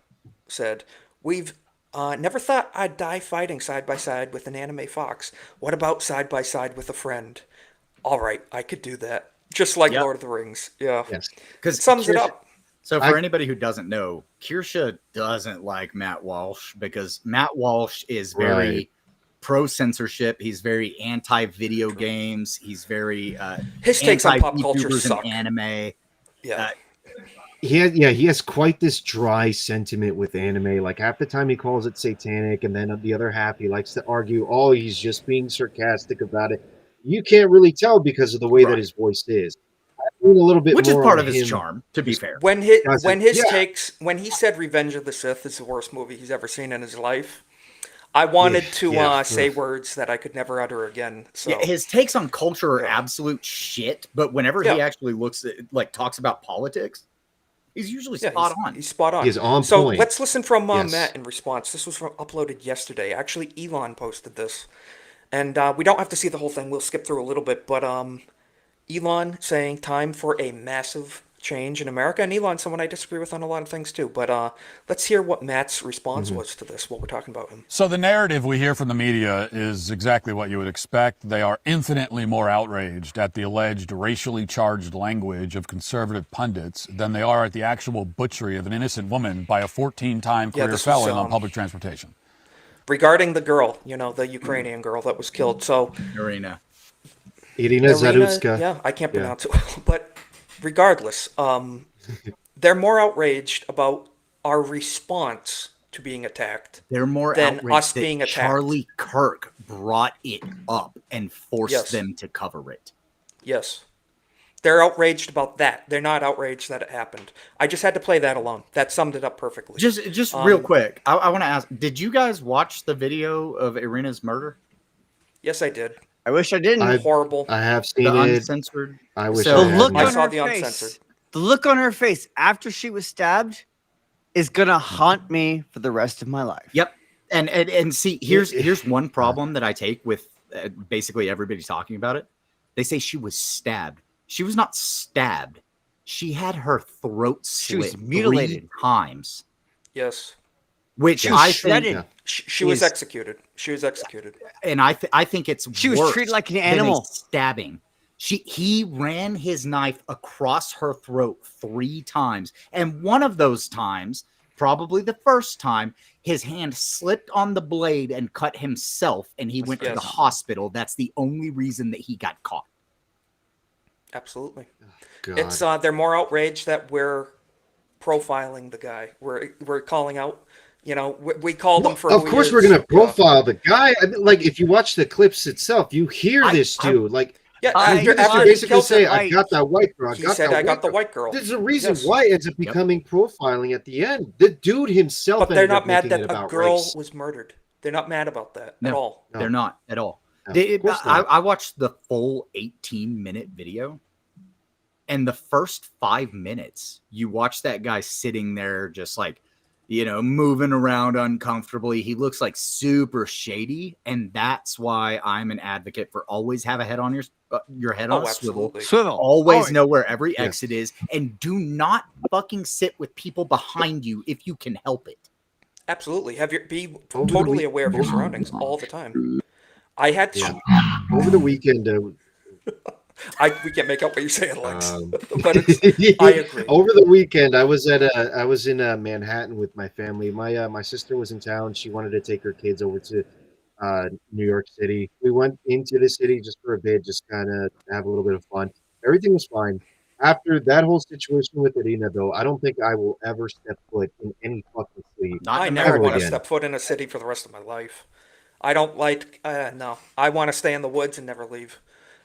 said. We've never thought I'd die fighting side by side with an anime fox. What about side by side with a friend? All right, I could do that. Just like Yep. Lord of the Rings. Yeah. Yes. It sums it up. So for anybody who doesn't know, Kirsha doesn't like Matt Walsh because Matt Walsh is very Right. pro censorship. He's very anti video games. He's very His takes on pop culture YouTubers suck. and anime. Yeah. He has quite this dry sentiment with anime. Like half the time he calls it satanic, and then the other half he likes to argue, oh, he's just being sarcastic about it. You can't really tell because of the way that his voice is. I lean a little bit Which is more part on of his him. charm, to be fair. When his Yeah. takes when he said Revenge of the Sith is the worst movie he's ever seen in his life, I wanted to yeah. say words that I could never utter again. So Yeah, his takes on culture are absolute shit, but whenever he Yeah. actually looks at talks about politics, he's usually yeah, spot on. He's spot on. He's on so point. let's listen from Yes. Matt in response. This was uploaded yesterday. Actually, Elon posted this, and we don't have to see the whole thing. We'll skip through a little bit, but Elon saying time for a massive change in America. And Elon's someone I disagree with on a lot of things too. But let's hear what Matt's response was to this, what we're talking about him. So the narrative we hear from the media is exactly what you would expect. They are infinitely more outraged at the alleged racially charged language of conservative pundits than they are at the actual butchery of an innocent woman by a 14-time career this was, felon on public transportation. Regarding the girl, the Ukrainian girl that was killed. So Irina Zarutska. Yeah, I can't pronounce it well, but regardless, they're more outraged about our response to being attacked. They're more than outraged us that being attacked. Charlie Kirk brought it up and forced Yes. them to cover it. Yes. They're outraged about that. They're not outraged that it happened. I just had to play that alone. That summed it up perfectly. Just real quick, I want to ask: did you guys watch the video of Irina's murder? Yes, I did. I wish I didn't. Horrible. I have seen The it. uncensored. I wish So- I The had look not. I on saw her the face. uncensored. The look on her face after she was stabbed is gonna haunt me for the rest of my life. Yep. And see, here's one problem that I take with basically everybody talking about it. They say she was stabbed. She was not stabbed. She had her throat She was slit mutilated. 3 times, Yes. which She was I shredded. think, She was is- executed. She was executed. and I think it's She was worse treated like an than a animal. stabbing. He ran his knife across her throat 3 times, and one of those times, probably the first time, his hand slipped on the blade and cut himself, and he went to the Yes. hospital. That's the only reason that he got caught. Absolutely. God. It's they're more outraged that we're profiling the guy. We're calling out. We call them for. Of who he course, is. we're gonna Yeah. profile the guy. I mean, like, if you watch the clips itself, you hear this dude. Yeah, I- after, he after he basically kills say, her, "I got that white girl." he said, "I got the white girl." There's a reason Yes. why it ends up becoming profiling at the end. The dude himself. But they're ended not up mad making that it a about girl race. was murdered. They're not mad about that at No. all. No. They're not at all. No, They- of course I, not. I watched the full 18-minute video, and the first 5 minutes, you watch that guy sitting there just like, moving around uncomfortably. He looks like super shady, and that's why I'm an advocate for always have a head on your head on Oh, a swivel. absolutely. Swivel. Always know where every Yeah. exit is, and do not fucking sit with people behind you if you can help it. Absolutely. Be Over the totally week- aware of your surroundings all the time. I had. Yeah. Over the weekend, We can't make out what you're saying, Lex. Um, But I agree. over the weekend, I was in Manhattan with my family. My sister was in town. She wanted to take her kids over to New York City. We went into the city just for a bit, just kind of have a little bit of fun. Everything was fine. After that whole situation with Irina, though, I don't think I will ever step foot in any fucking city Not I in never ever want to America. again. step foot in a city for the rest of my life. I don't like, no. I want to stay in the woods and never leave.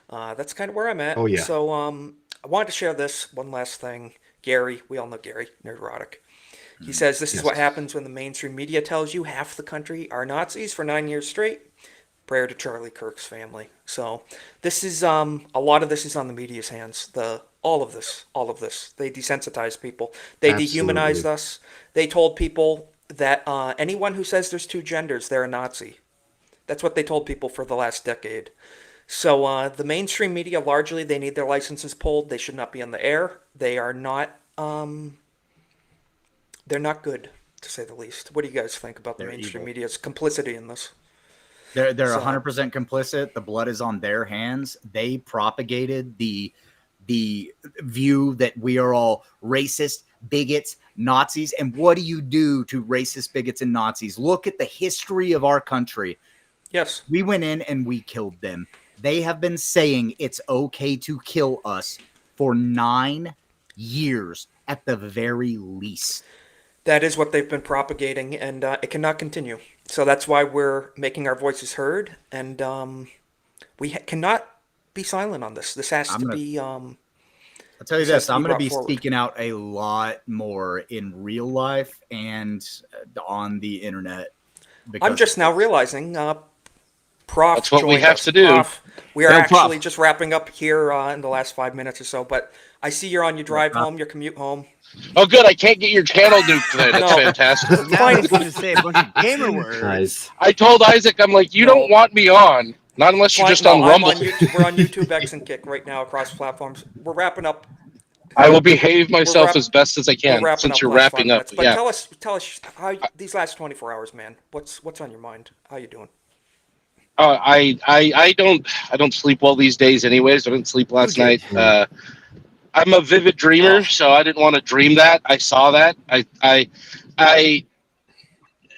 That's kind of where I'm Oh at. yeah, So, I wanted to share this one last thing. Gary, we all know Gary, Nerdrotic. He says this is what yes, happens when the mainstream media tells you half the country are Nazis for 9 years straight. Prayer to Charlie Kirk's family. So this is a lot of this is on the media's hands. All of this. They desensitized people. They dehumanized absolutely. us. They told people that anyone who says there's two genders, they're a Nazi. That's what they told people for the last decade. So the mainstream media largely they need their licenses pulled. They should not be on the air. They are not. They're not good to say the least. What do you guys think about the They're mainstream evil. media's complicity in this? They're So 100% complicit. The blood is on their hands. They propagated the view that we are all racist, bigots, Nazis. And what do you do to racist, bigots, and Nazis? Look at the history of our country. yes, We went in and we killed them. They have been saying it's okay to kill us for 9 years at the very least. that is what they've been propagating, and it cannot continue. So that's why we're making our voices heard, and cannot be silent on this. This has I'm to gonna be. I'll tell you This has this, to be I'm going to brought be forward. speaking out a lot more in real life and on the internet. I'm just now realizing, Prof That's what we joined have us. to do. Prof, we are Yo, actually Prof. just wrapping up here in the last 5 minutes or so, but I see you're on your drive Prof. home, your commute home. Oh, good. I can't get your channel nuked today. That's No. fantastic. Now Fine. he's going to say a bunch of gamer Nice. words. I told Isaac, I'm like, you No. don't want me on. Not unless you're Fine. just No, on I'm Rumble. on YouTube. We're on YouTube, X, and Kick right now across platforms. We're wrapping up. I will behave We're myself wrap- as best as I We're can wrapping since up you're last 5 wrapping up. minutes. But Yeah. tell us how these last 24 hours, man. What's on your mind? How you doing? I don't sleep well these days anyways. I didn't sleep last Who'd you? night. I'm a vivid dreamer, Oh, so I didn't want to dream that. I saw that. I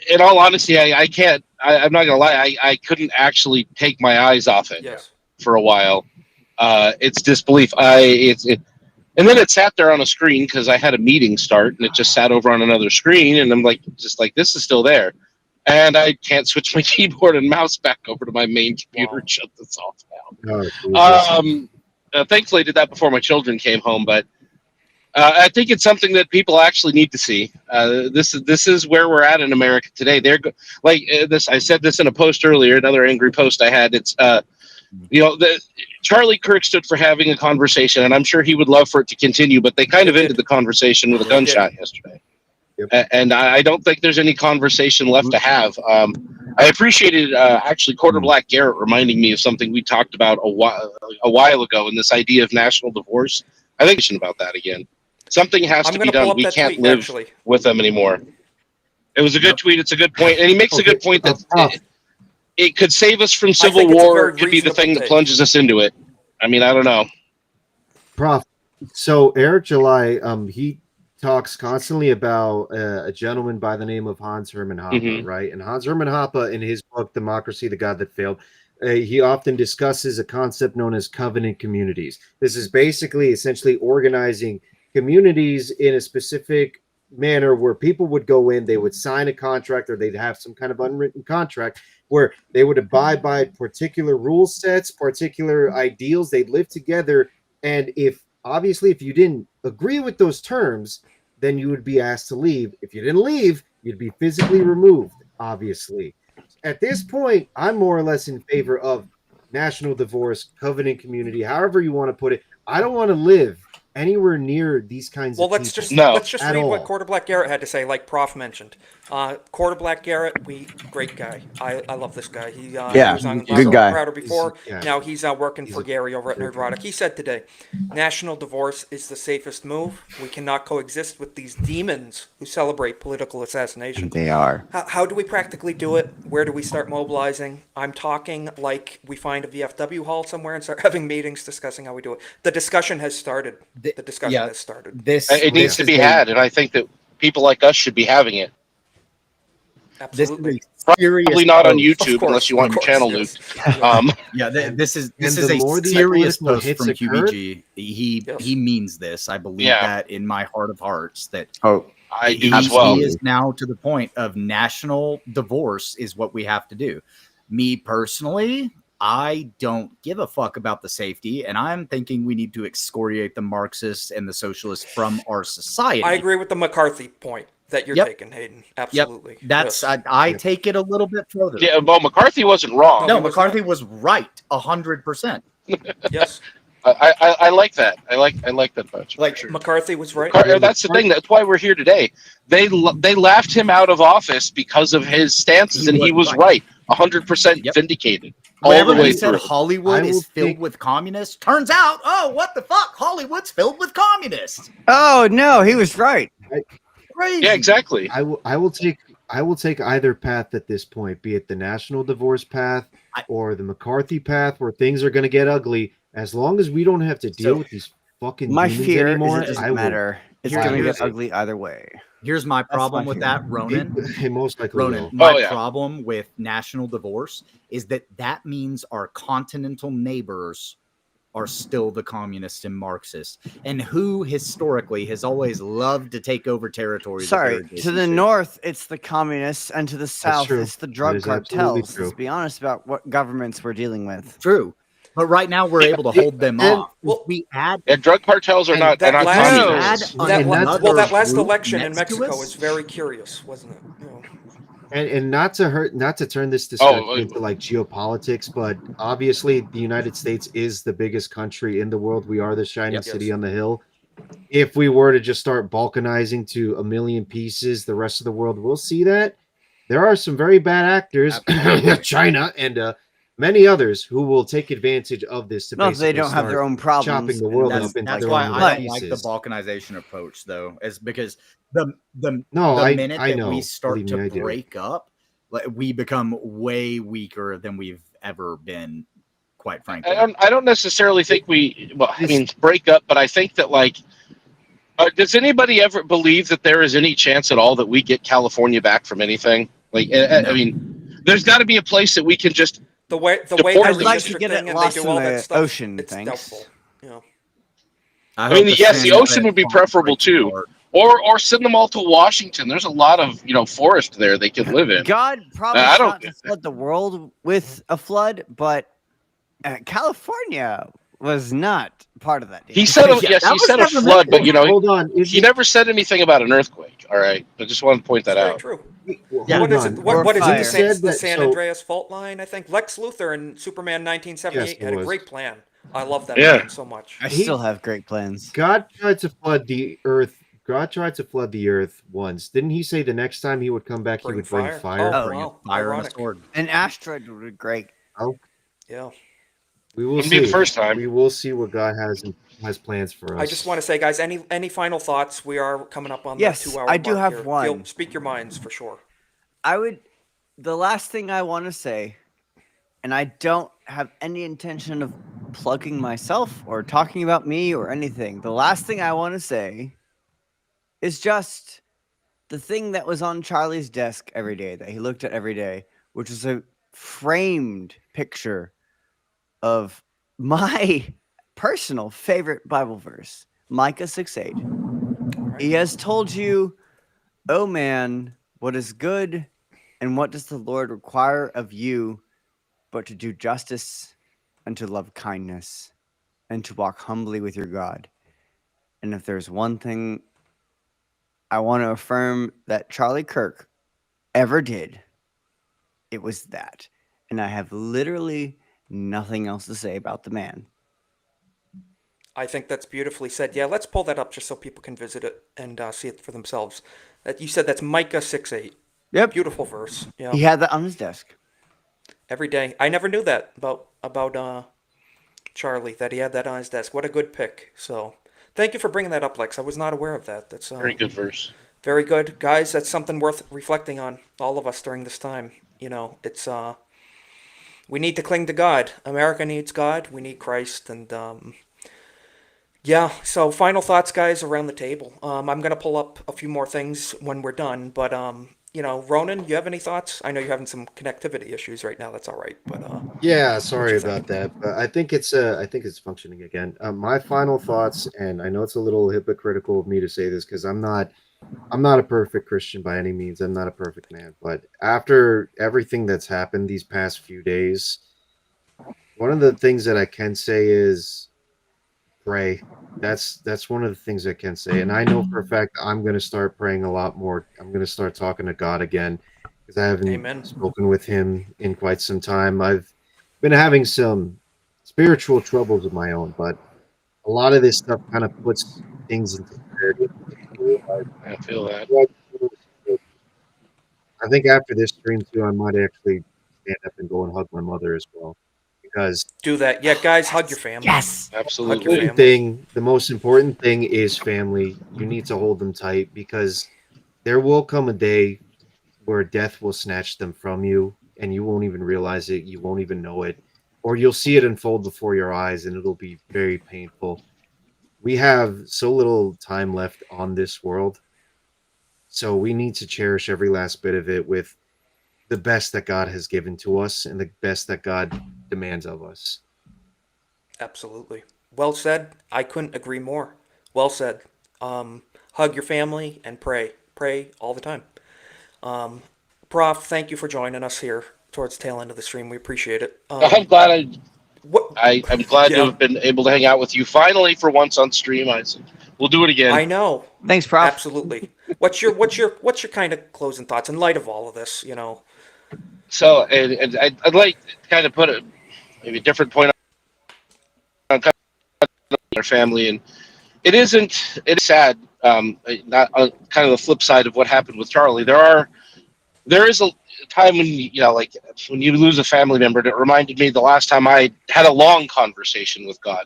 in all honesty, I can't. I'm not gonna lie. I couldn't actually take my eyes off it yes. for a while. It's disbelief. And then it sat there on a screen because I had a meeting start, and it just sat over on another screen, and I'm like, just like this is still there, and I can't switch my keyboard and mouse back over to my main computer Wow. and shut this off Oh, now. Jesus. Thankfully, I did that before my children came home, but I think it's something that people actually need to see. This is where we're at in America today. This. I said this in a post earlier, another angry post I had. It's Charlie Kirk stood for having a conversation, and I'm sure he would love for it to continue. But they kind They of ended did. the conversation with a They gunshot did. yesterday, Yep. and I don't think there's any conversation left to have. I appreciated actually Quarter Black Garrett reminding me of something we talked about a while ago, and this idea of national divorce. I think we should about that again. Something has I'm to gonna be pull done. up We that can't tweet live actually. with them anymore. It was a good tweet. It's a good point, and he makes a Okay, good point that Prof, it could save us from I civil think it's a war. very It could be the reasonable thing that take. plunges us into it. I mean, I don't know. Prof. So Eric July, he talks constantly about a gentleman by the name of Hans Hermann Hoppe, Mhm. right? And Hans Hermann Hoppe, in his book *Democracy: The God That Failed*, he often discusses a concept known as covenant communities. This is basically, essentially, organizing communities in a specific manner where people would go in, they would sign a contract, or they'd have some kind of unwritten contract where they would abide by particular rule sets, particular ideals. They'd live together, and if you didn't agree with those terms, then you would be asked to leave. If you didn't leave, you'd be physically removed, obviously. At this point, I'm more or less in favor of national divorce, covenant community, however you want to put it. I don't want to live anywhere near these kinds Well, of let's people. just No. let's just At read what all. Quarter Black Garrett had to say, like Prof mentioned. Quarter Black Garrett, great guy. I love this guy. He Yeah, was on good Louder, guy. Prouder before. Yeah. Now he's working He's for a Gary over at great guy. Nerdrotic. He said today, national divorce is the safest move. We cannot coexist with these demons who celebrate political assassination. They are. How do we practically do it? Where do we start mobilizing? I'm talking like we find a VFW hall somewhere and start having meetings discussing how we do it. The discussion has started. The discussion Yeah, has started. this It needs this to is be a had, and I think that people like us should be having it. Absolutely. a serious Probably not on post. YouTube unless you want your channel yes. nuked. Yeah, this is and a the more these serious political post hits from occur, QBG. He means this. I believe Yeah. that in my heart of hearts that Oh, I do as well. he is now to the point of national divorce is what we have to do. Me personally, I don't give a fuck about the safety, and I'm thinking we need to excoriate the Marxists and the socialists from our society. I agree with the McCarthy point that you're taking, Hayden. Absolutely. Yep. That's Yes. I take it a little bit further. Yeah, well, McCarthy wasn't wrong. No, McCarthy was right 100%. Yes. I like that. I like that approach. Like McCarthy was right. That's the thing. That's why we're here today. They laughed him out of office because of his stances, and he was right. 100% vindicated. Whenever all the way he said through. Hollywood is filled with communists, turns out, oh, what the fuck? Hollywood's filled with communists. Oh no, he was right. Crazy. Yeah, exactly. I will take either path at this point, be it the national divorce path or the McCarthy path, where things are going to get ugly. As long as we don't have to deal with these fucking My demons fear anymore, is it I doesn't will matter. It's Here's- going to here's- get ugly either way. Here's my problem my with fear. that, Ronan. It most likely Ronan, will. my Oh, yeah. problem with national divorce is that means our continental neighbors are still the communists and Marxists, and who historically has always loved to take over territories. that Sorry, they're to adjacent the north, it's the communists, and to the south, true. it's the That drug is absolutely cartels. true. Let's be honest about what governments we're dealing with. True, but right now we're able to hold them and- off. We add Yeah, drug cartels are And not that not last- communists. That last group election in next to Mexico us? was very curious, wasn't it? You know. And not to turn this discussion into like geopolitics, but obviously the United States is the biggest country in the world. We are the shining city on the hill. If we were to just start balkanizing to a million pieces, the rest of the world will see that. There are some very bad actors, China and many others, who will take advantage of this to No, if they basically don't have their start own problems. chopping the world that's, up into that's their why own I little don't like the pieces. balkanization approach, though, is because the No, I minute I that know. we start Believe me, I to do. break up, like, we become way weaker than we've ever been. Quite frankly, I don't necessarily think break up, but I think that does anybody ever believe that there is any chance at all that we get California back from anything? Like, I mean, there's got to be a place that we can just The way Deport they're them. I'd like to redistricting get it and they lost do in all the that stuff, ocean, it's thanks. doubtful. You know. I mean, yes, the ocean would be preferable too, or send them all to Washington. There's a lot of forest there they could live in. God promised I don't- not to flood the world with a flood, but California was not part of that deal. He said, Yeah, yes, that he was said a never flood, but Hold on, he never said anything about an earthquake. All right, I just want to point that It's very out. true. Yeah, What is it? Or What is it? fire. The Said San, that- the San so- Andreas fault line, I think. Lex Luthor in Superman 1978 Yes, it had a was. great plan. I love that Yeah. plan so much. I still have great plans. God tried to flood the earth. God tried to flood the earth once. Didn't he say the next time he would come back, he Bring would bring fire? fire? Oh, bring wow. a fire and a Ironic. sword. An asteroid would be great. Yeah. We will Wouldn't see. be the first time. We will see what God has plans for us. I just want to say, guys, any final thoughts? We are coming up on Yes, the 2 hour I do mark have here. one. Speak your minds for sure. The last thing I want to say, and I don't have any intention of plugging myself or talking about me or anything. The last thing I want to say is just the thing that was on Charlie's desk every day, that he looked at every day, which is a framed picture of my personal favorite Bible verse, Micah 6:8. He has told you, "Oh man, what is good, and what does the Lord require of you but to do justice and to love kindness and to walk humbly with your God?" And if there's one thing I want to affirm that Charlie Kirk ever did, it was that. And I have literally nothing else to say about the man. I think that's beautifully said. Yeah, let's pull that up just so people can visit it and see it for themselves. That you said that's Micah 6:8. Yep. Beautiful verse. Yeah. He had that on his desk. Every day. I never knew that about Charlie, that he had that on his desk. What a good pick. So thank you for bringing that up, Lex. I was not aware of that. That's Very good verse. very good. Guys, that's something worth reflecting on, all of us during this time. You know, it's we need to cling to God. America needs God. We need Christ. And yeah, so final thoughts, guys, around the table. I'm going to pull up a few more things when we're done, but Ronan, you have any thoughts? I know you're having some connectivity issues right now. That's all right. But Yeah, what sorry you about think? that, but I think it's functioning again. My final thoughts, and I know it's a little hypocritical of me to say this because I'm not a perfect Christian by any means. I'm not a perfect man, but after everything that's happened these past few days, one of the things that I can say is pray. That's one of the things I can say, and I know for a fact I'm going to start praying a lot more. I'm going to start talking to God again because I haven't Amen. spoken with Him in quite some time. I've been having some spiritual troubles of my own, but a lot of this stuff kind of puts things into clarity. I feel that. I think after this stream too, I might actually stand up and go and hug my mother as well, because Do that. Yeah, guys, hug your family. Yes. Hug your Absolutely. family. the most important thing is family. You need to hold them tight because there will come a day where death will snatch them from you and you won't even realize it. You won't even know it, or you'll see it unfold before your eyes and it'll be very painful. We have so little time left on this world, so we need to cherish every last bit of it with the best that God has given to us and the best that God demands of us. Absolutely. Well said. I couldn't agree more. Well said. Hug your family and pray. Pray all the time. Prof, thank you for joining us here towards the tail end of the stream. We appreciate it. I'm glad What? I'm glad to Yeah, have been able to hang out with you finally for once on stream. We'll do it again. I know. Thanks, Prof. Absolutely. What's your kind of closing thoughts in light of all of this? So, and I'd like to kind of put maybe a different point on kind of our family, and it's sad. Not kind of the flip side of what happened with Charlie. There is a time when like when you lose a family member. It reminded me the last time I had a long conversation with God.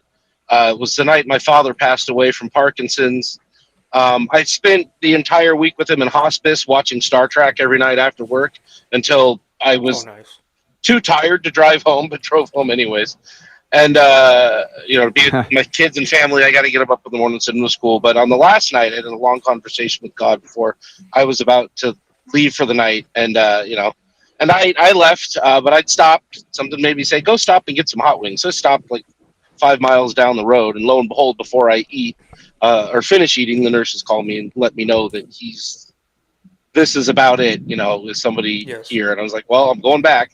Was the night my father passed away from Parkinson's. I spent the entire week with him in hospice, watching Star Trek every night after work until I Oh, was nice. too tired to drive home, but drove home anyways. And to be with my kids and family, I got to get them up in the morning and send them to school. But on the last night, I had a long conversation with God before I was about to leave for the night, and and I left, but I'd stopped. Something made me say, "Go stop and get some hot wings." So I stopped like 5 miles down the road, and lo and behold, before I eat or finish eating, the nurses call me and let me know that this is about it. Is somebody Yes. here? And I was like, "Well, I'm going back."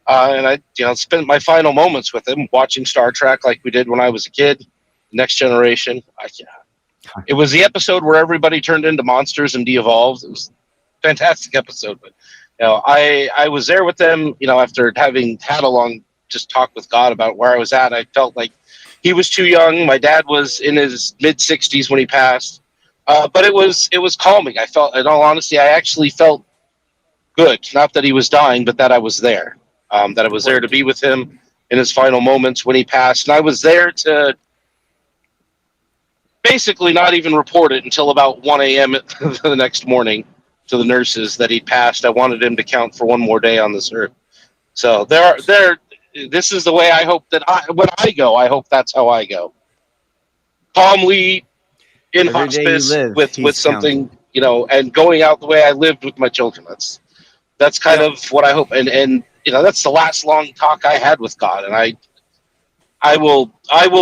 And I, spent my final moments with him watching Star Trek like we did when I was a kid. Next Generation. It was the episode where everybody turned into monsters and de-evolved. It was a fantastic episode. But I was there with them. After having had a long just talk with God about where I was at, I felt like he was too young. My dad was in his mid-60s when he passed. But it was calming. I felt, in all honesty, I actually felt good. Not that he was dying, but that I was there. That I was there to be with him in his final moments when he passed. And I was there to basically not even report it until about 1 a.m. the next morning to the nurses that he passed. I wanted him to count for one more day on this earth. So this is the way I hope that when I go, I hope that's how I go. Calmly in Every day you hospice live, with he's something, counting. and going out the way I lived with my children. That's kind of what I hope. And that's the last long talk I had with God. And I will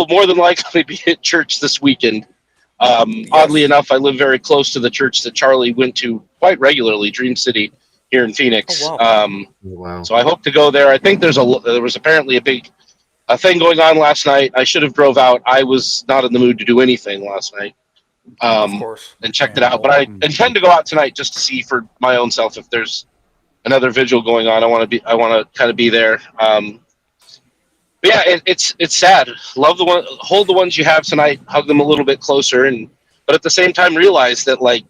more than likely be at church this weekend. Oddly enough, I live very close to the church that Charlie went to quite regularly, Dream City here in Phoenix. Oh, wow. Wow. So I hope to go there. I think there was apparently a big thing going on last night. I should have drove out. I was not in the mood to do anything last night. Of course. And checked it out. But I intend to go out tonight just to see for my own self if there's another vigil going on. I want to kind of be there. But yeah, it's sad. Hold the ones you have tonight, hug them a little bit closer, but at the same time realize that like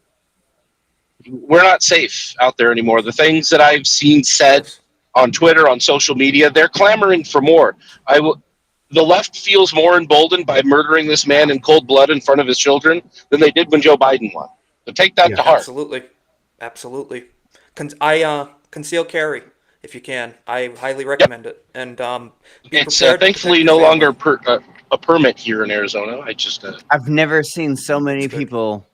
we're not safe out there anymore. The things that I've seen said on Twitter, on social media, they're clamoring for more. The left feels more emboldened by murdering this man in cold blood in front of his children than they did when Joe Biden won. So take that to heart. Absolutely. Conceal carry if you can. I highly recommend it. And be It's prepared. thankfully no longer a permit here in Arizona. I've never seen so many people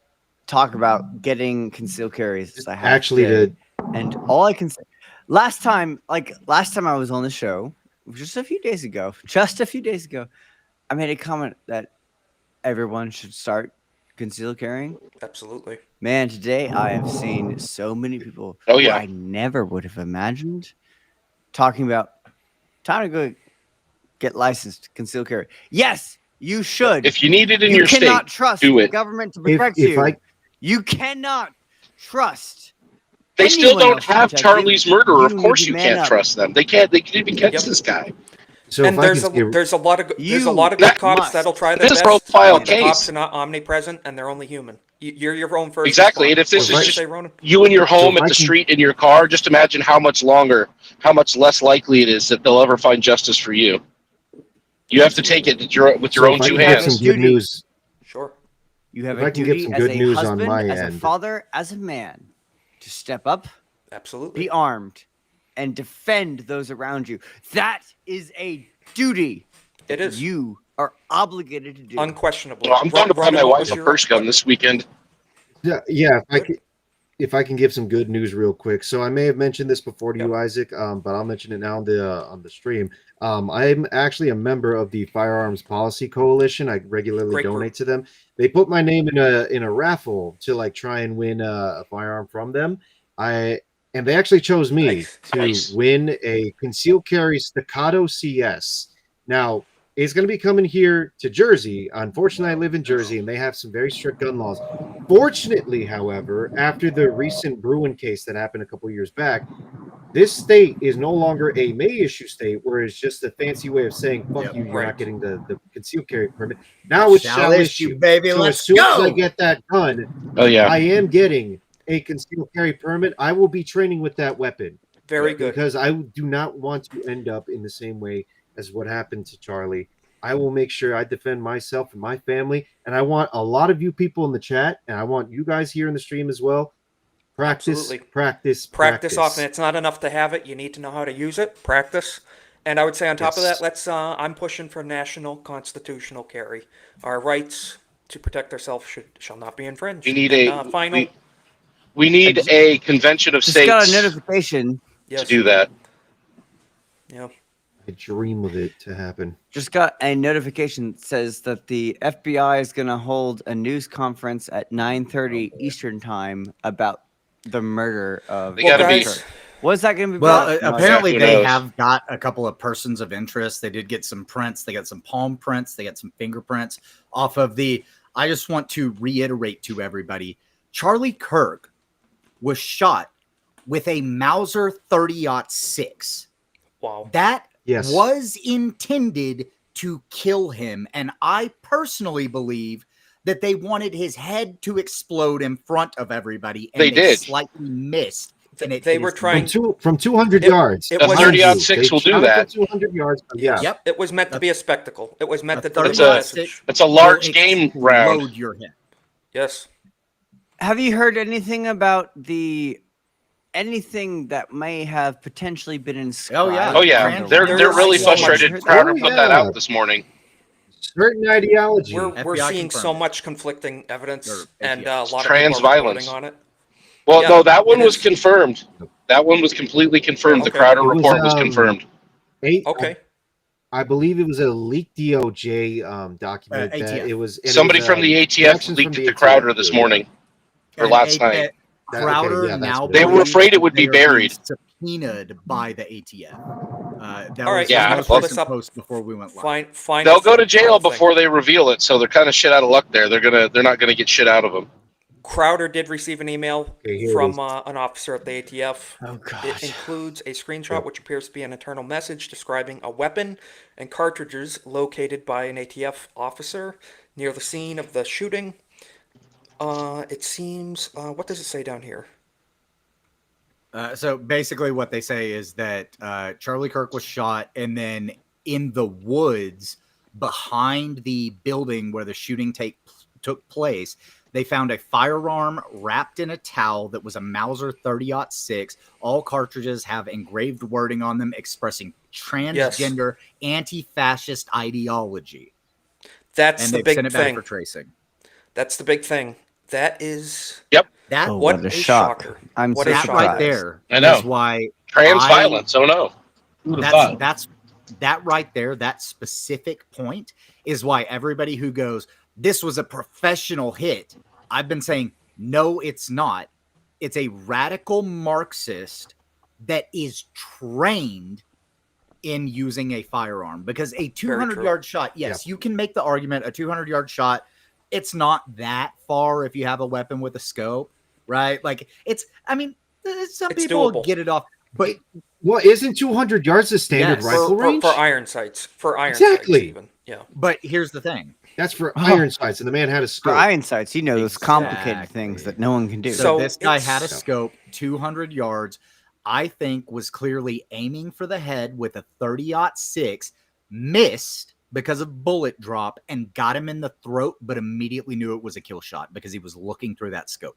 talk about getting concealed carries as I have Actually, today. And all I can say, last time I was on the show, just a few days ago, I made a comment that everyone should start concealed carrying. Absolutely. Man, today I have seen so many people Oh, who yeah. I never would have imagined talking about time to go get licensed concealed carry. Yes, you should. If you need it in You your cannot state, trust do the it. government to protect you. You cannot trust. They still anyone don't else to have protect you. Charlie's murderer. You Of need course to you man can't up. trust them. They can't even catch this guy. So And if I there's can a lot of You good cops must. that'll try their This best. profile The cops case. are not omnipresent, and they're only human. You're your own first Exactly. And responder. if this What did is you just say, Ronan? you in your So home if at I the can- street in your car, just imagine how much less likely it is that they'll ever find justice for you. You have to take it with your So own if I two can get some hands. good news, Sure. You have If a I can get duty some as good a news on husband, my as a end. father, as a man, to step up, Absolutely. be armed, and defend those around you. That is a duty. It is. You are obligated to do. Unquestionably. Well, I'm going to buy Ronan, my what wife was a your- purse gun this weekend. Yeah. If I can give some good news real quick. So I may have mentioned this before to you, Isaac, but I'll mention it now on the stream. I'm actually a member of the Firearms Policy Coalition. I regularly Great donate group. to them. They put my name in a raffle to like try and win a firearm from them. And they actually chose me to win a concealed carry Staccato CS. Now, it's going to be coming here to Jersey. Unfortunately, I live in Jersey, and they have some very strict gun laws. Fortunately, however, after the recent Bruin case that happened a couple years back, this state is no longer a may issue state, where it's just a fancy way of saying "fuck you," you're not getting the concealed carry permit. Now it's shall issue, baby. So Let's as soon as I go. get that gun, Oh yeah, I am getting a concealed carry permit. I will be training with that weapon. Very good. Because I do not want to end up in the same way as what happened to Charlie. I will make sure I defend myself and my family. And I want a lot of you people in the chat, and I want you guys here in the stream as well. Practice. Practice often. It's not enough to have it. You need to know how to use it. Practice. And I would say on top of that, let's. I'm pushing for national constitutional carry. Our rights to protect ourselves shall not be infringed. we need final. We need a convention of Just states got a notification. to do that. Yeah. I dream of it to happen. Just got a notification that says that the FBI is going to hold a news conference at 9:30 Eastern time about the murder of. They gotta be- Kirk. What's that going to be? Well, about? No apparently who they knows? have got a couple of persons of interest. They did get some prints. They got some palm prints. They got some fingerprints off of the. I just want to reiterate to everybody: Charlie Kirk was shot with a Mauser 30-06. Wow. That Yes. was intended to kill him, and I personally believe that they wanted his head to explode in front of everybody, and They did. slightly missed. And it They hit were his trying- from 200 yards. it A was- 30-06 will do that. 200 yards. Yeah. Yep. It was meant to be a spectacle. It was meant to A deliver a 30-06 message. It's a large will game explode round. your head. Yes. Have you heard anything about anything that may have potentially been inscribed? Oh yeah, they're really so much- frustrated. Oh, Crowder put that yeah. out this morning. Certain ideology. We're FBI seeing so confirmed it. much conflicting evidence, Or and FBI. a lot of Trans people are violence. reporting on it. Well, Yeah, no, that one it was is. confirmed. That one was completely confirmed. The Okay. Crowder It was, report was confirmed. Okay. I believe it was a leaked DOJ document that ATF. it was. and it Somebody was, from the ATF reactions leaked from it the to Crowder ATF, this yeah. morning or And last a- night. Crowder Okay, yeah, that's now what They were believes afraid it would that be they are being buried. subpoenaed by the ATF. That All right, was yeah, the I'm gonna most pull this recent up. post before we went live. Fine. They'll go to jail before they reveal it, so they're kind of shit out of luck there. They're not gonna get shit out of them. Crowder did receive an email Okay, here it from is. an officer at the ATF. Oh, God. It includes a screenshot which appears to be an internal message describing a weapon and cartridges located by an ATF officer near the scene of the shooting. It seems. What does it say down here? So basically, what they say is that Charlie Kirk was shot, and then in the woods behind the building where the shooting took place, they found a firearm wrapped in a towel that was a Mauser 30-06. All cartridges have engraved wording on them expressing transgender, anti-fascist ideology. That's And the they've big sent it back thing. for tracing. That's the big thing. That is Yep. That Oh, what what a a shock. shocker. I'm What so a that shocker. right surprised. there I know. is why Trans I violence. Oh no. Who would have thought? that's that right there, that specific point is why everybody who goes, this was a professional hit. I've been saying, no, it's not. It's a radical Marxist that is trained in using a firearm, because a 200-yard shot, yes, you can make the argument a 200-yard shot, it's not that far if you have a weapon with a scope, right? Like I mean, some It's people doable. get it off, but What isn't 200 yards the standard Yes. rifle range? For iron sights. For iron sights Exactly. even. Yeah. but here's the thing. That's for iron sights, and the man had a For scope. iron sights, you know, those complicated Exactly. things that no one can do. So So this guy had a it's- scope, 200 yards. I think was clearly aiming for the head with a 30-06, missed because of bullet drop, and got him in the throat, but immediately knew it was a kill shot because he was looking through that scope.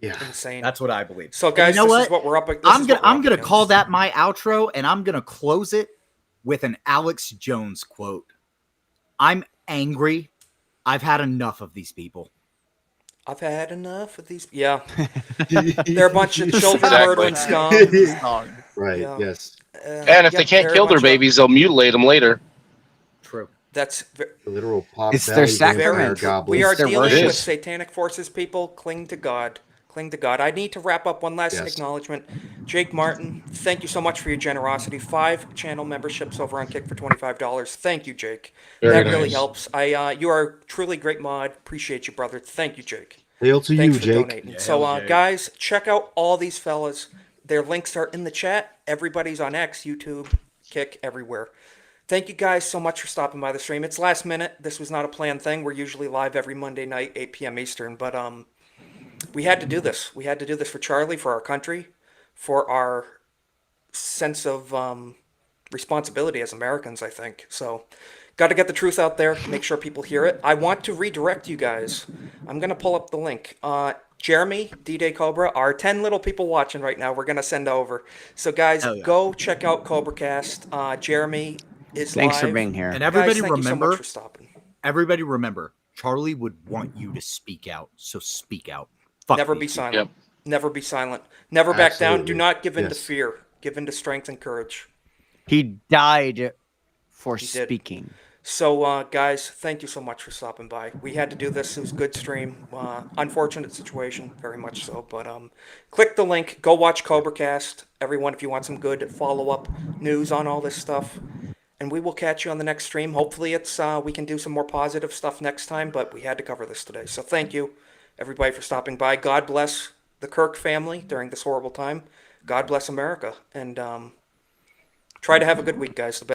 Yeah, insane. That's what I believe. So And guys, you know this is what we're up against. I'm gonna call that my outro, and I'm gonna close it with an Alex Jones quote. I'm angry. I've had enough of these people. I've had enough of these. Yeah. They're a bunch of children Exactly. murdering scum. right. Yeah. Yes. And if they can't they're a kill their bunch of- babies, they'll mutilate them later. True. That's The literal pop It's their belly sacrament. vampire very goblins. We are It's their dealing worship. with satanic forces, people. Cling to God. Cling to God. I need to wrap up. One last Yes. acknowledgement. Jake Martin, thank you so much for your generosity. 5 channel memberships over on Kick for $25. Thank you, Jake. Very that really nice. helps. You are a truly great mod. Appreciate you, brother. Thank you, Jake. Hail to Thanks you, for Jake. donating. Yeah, So, hell, Jake. guys, check out all these fellas. Their links are in the chat. Everybody's on X, YouTube, Kick, everywhere. Thank you guys so much for stopping by the stream. It's last minute. This was not a planned thing. We're usually live every Monday night, 8 p.m. Eastern. But we had to do this. We had to do this for Charlie, for our country, for our sense of responsibility as Americans, I think. So, got to get the truth out there. Make sure people hear it. I want to redirect you guys. I'm going to pull up the link. Jeremy, D-Day Cobra, our 10 little people watching right now, we're going to send over. So, guys, Oh, yeah. go check out CobraCast. Jeremy is Thanks for live. being here. And Guys, everybody thank you so remember, much for stopping. everybody remember, Charlie would want you to speak out. So speak out. Fuck Never these be people. silent. Yep. Never be silent. Never back down. Do Absolutely. not give in to Yes. fear. Give in to strength and courage. He died for He did. speaking. So, guys, thank you so much for stopping by. We had to do this. It was a good stream. Unfortunate situation, very much so. But click the link. Go watch CobraCast. Everyone, if you want some good follow-up news on all this stuff. And we will catch you on the next stream. Hopefully it's we can do some more positive stuff next time. But we had to cover this today. So thank you, everybody, for stopping by. God bless the Kirk family during this horrible time. God bless America. And try to have a good week, guys.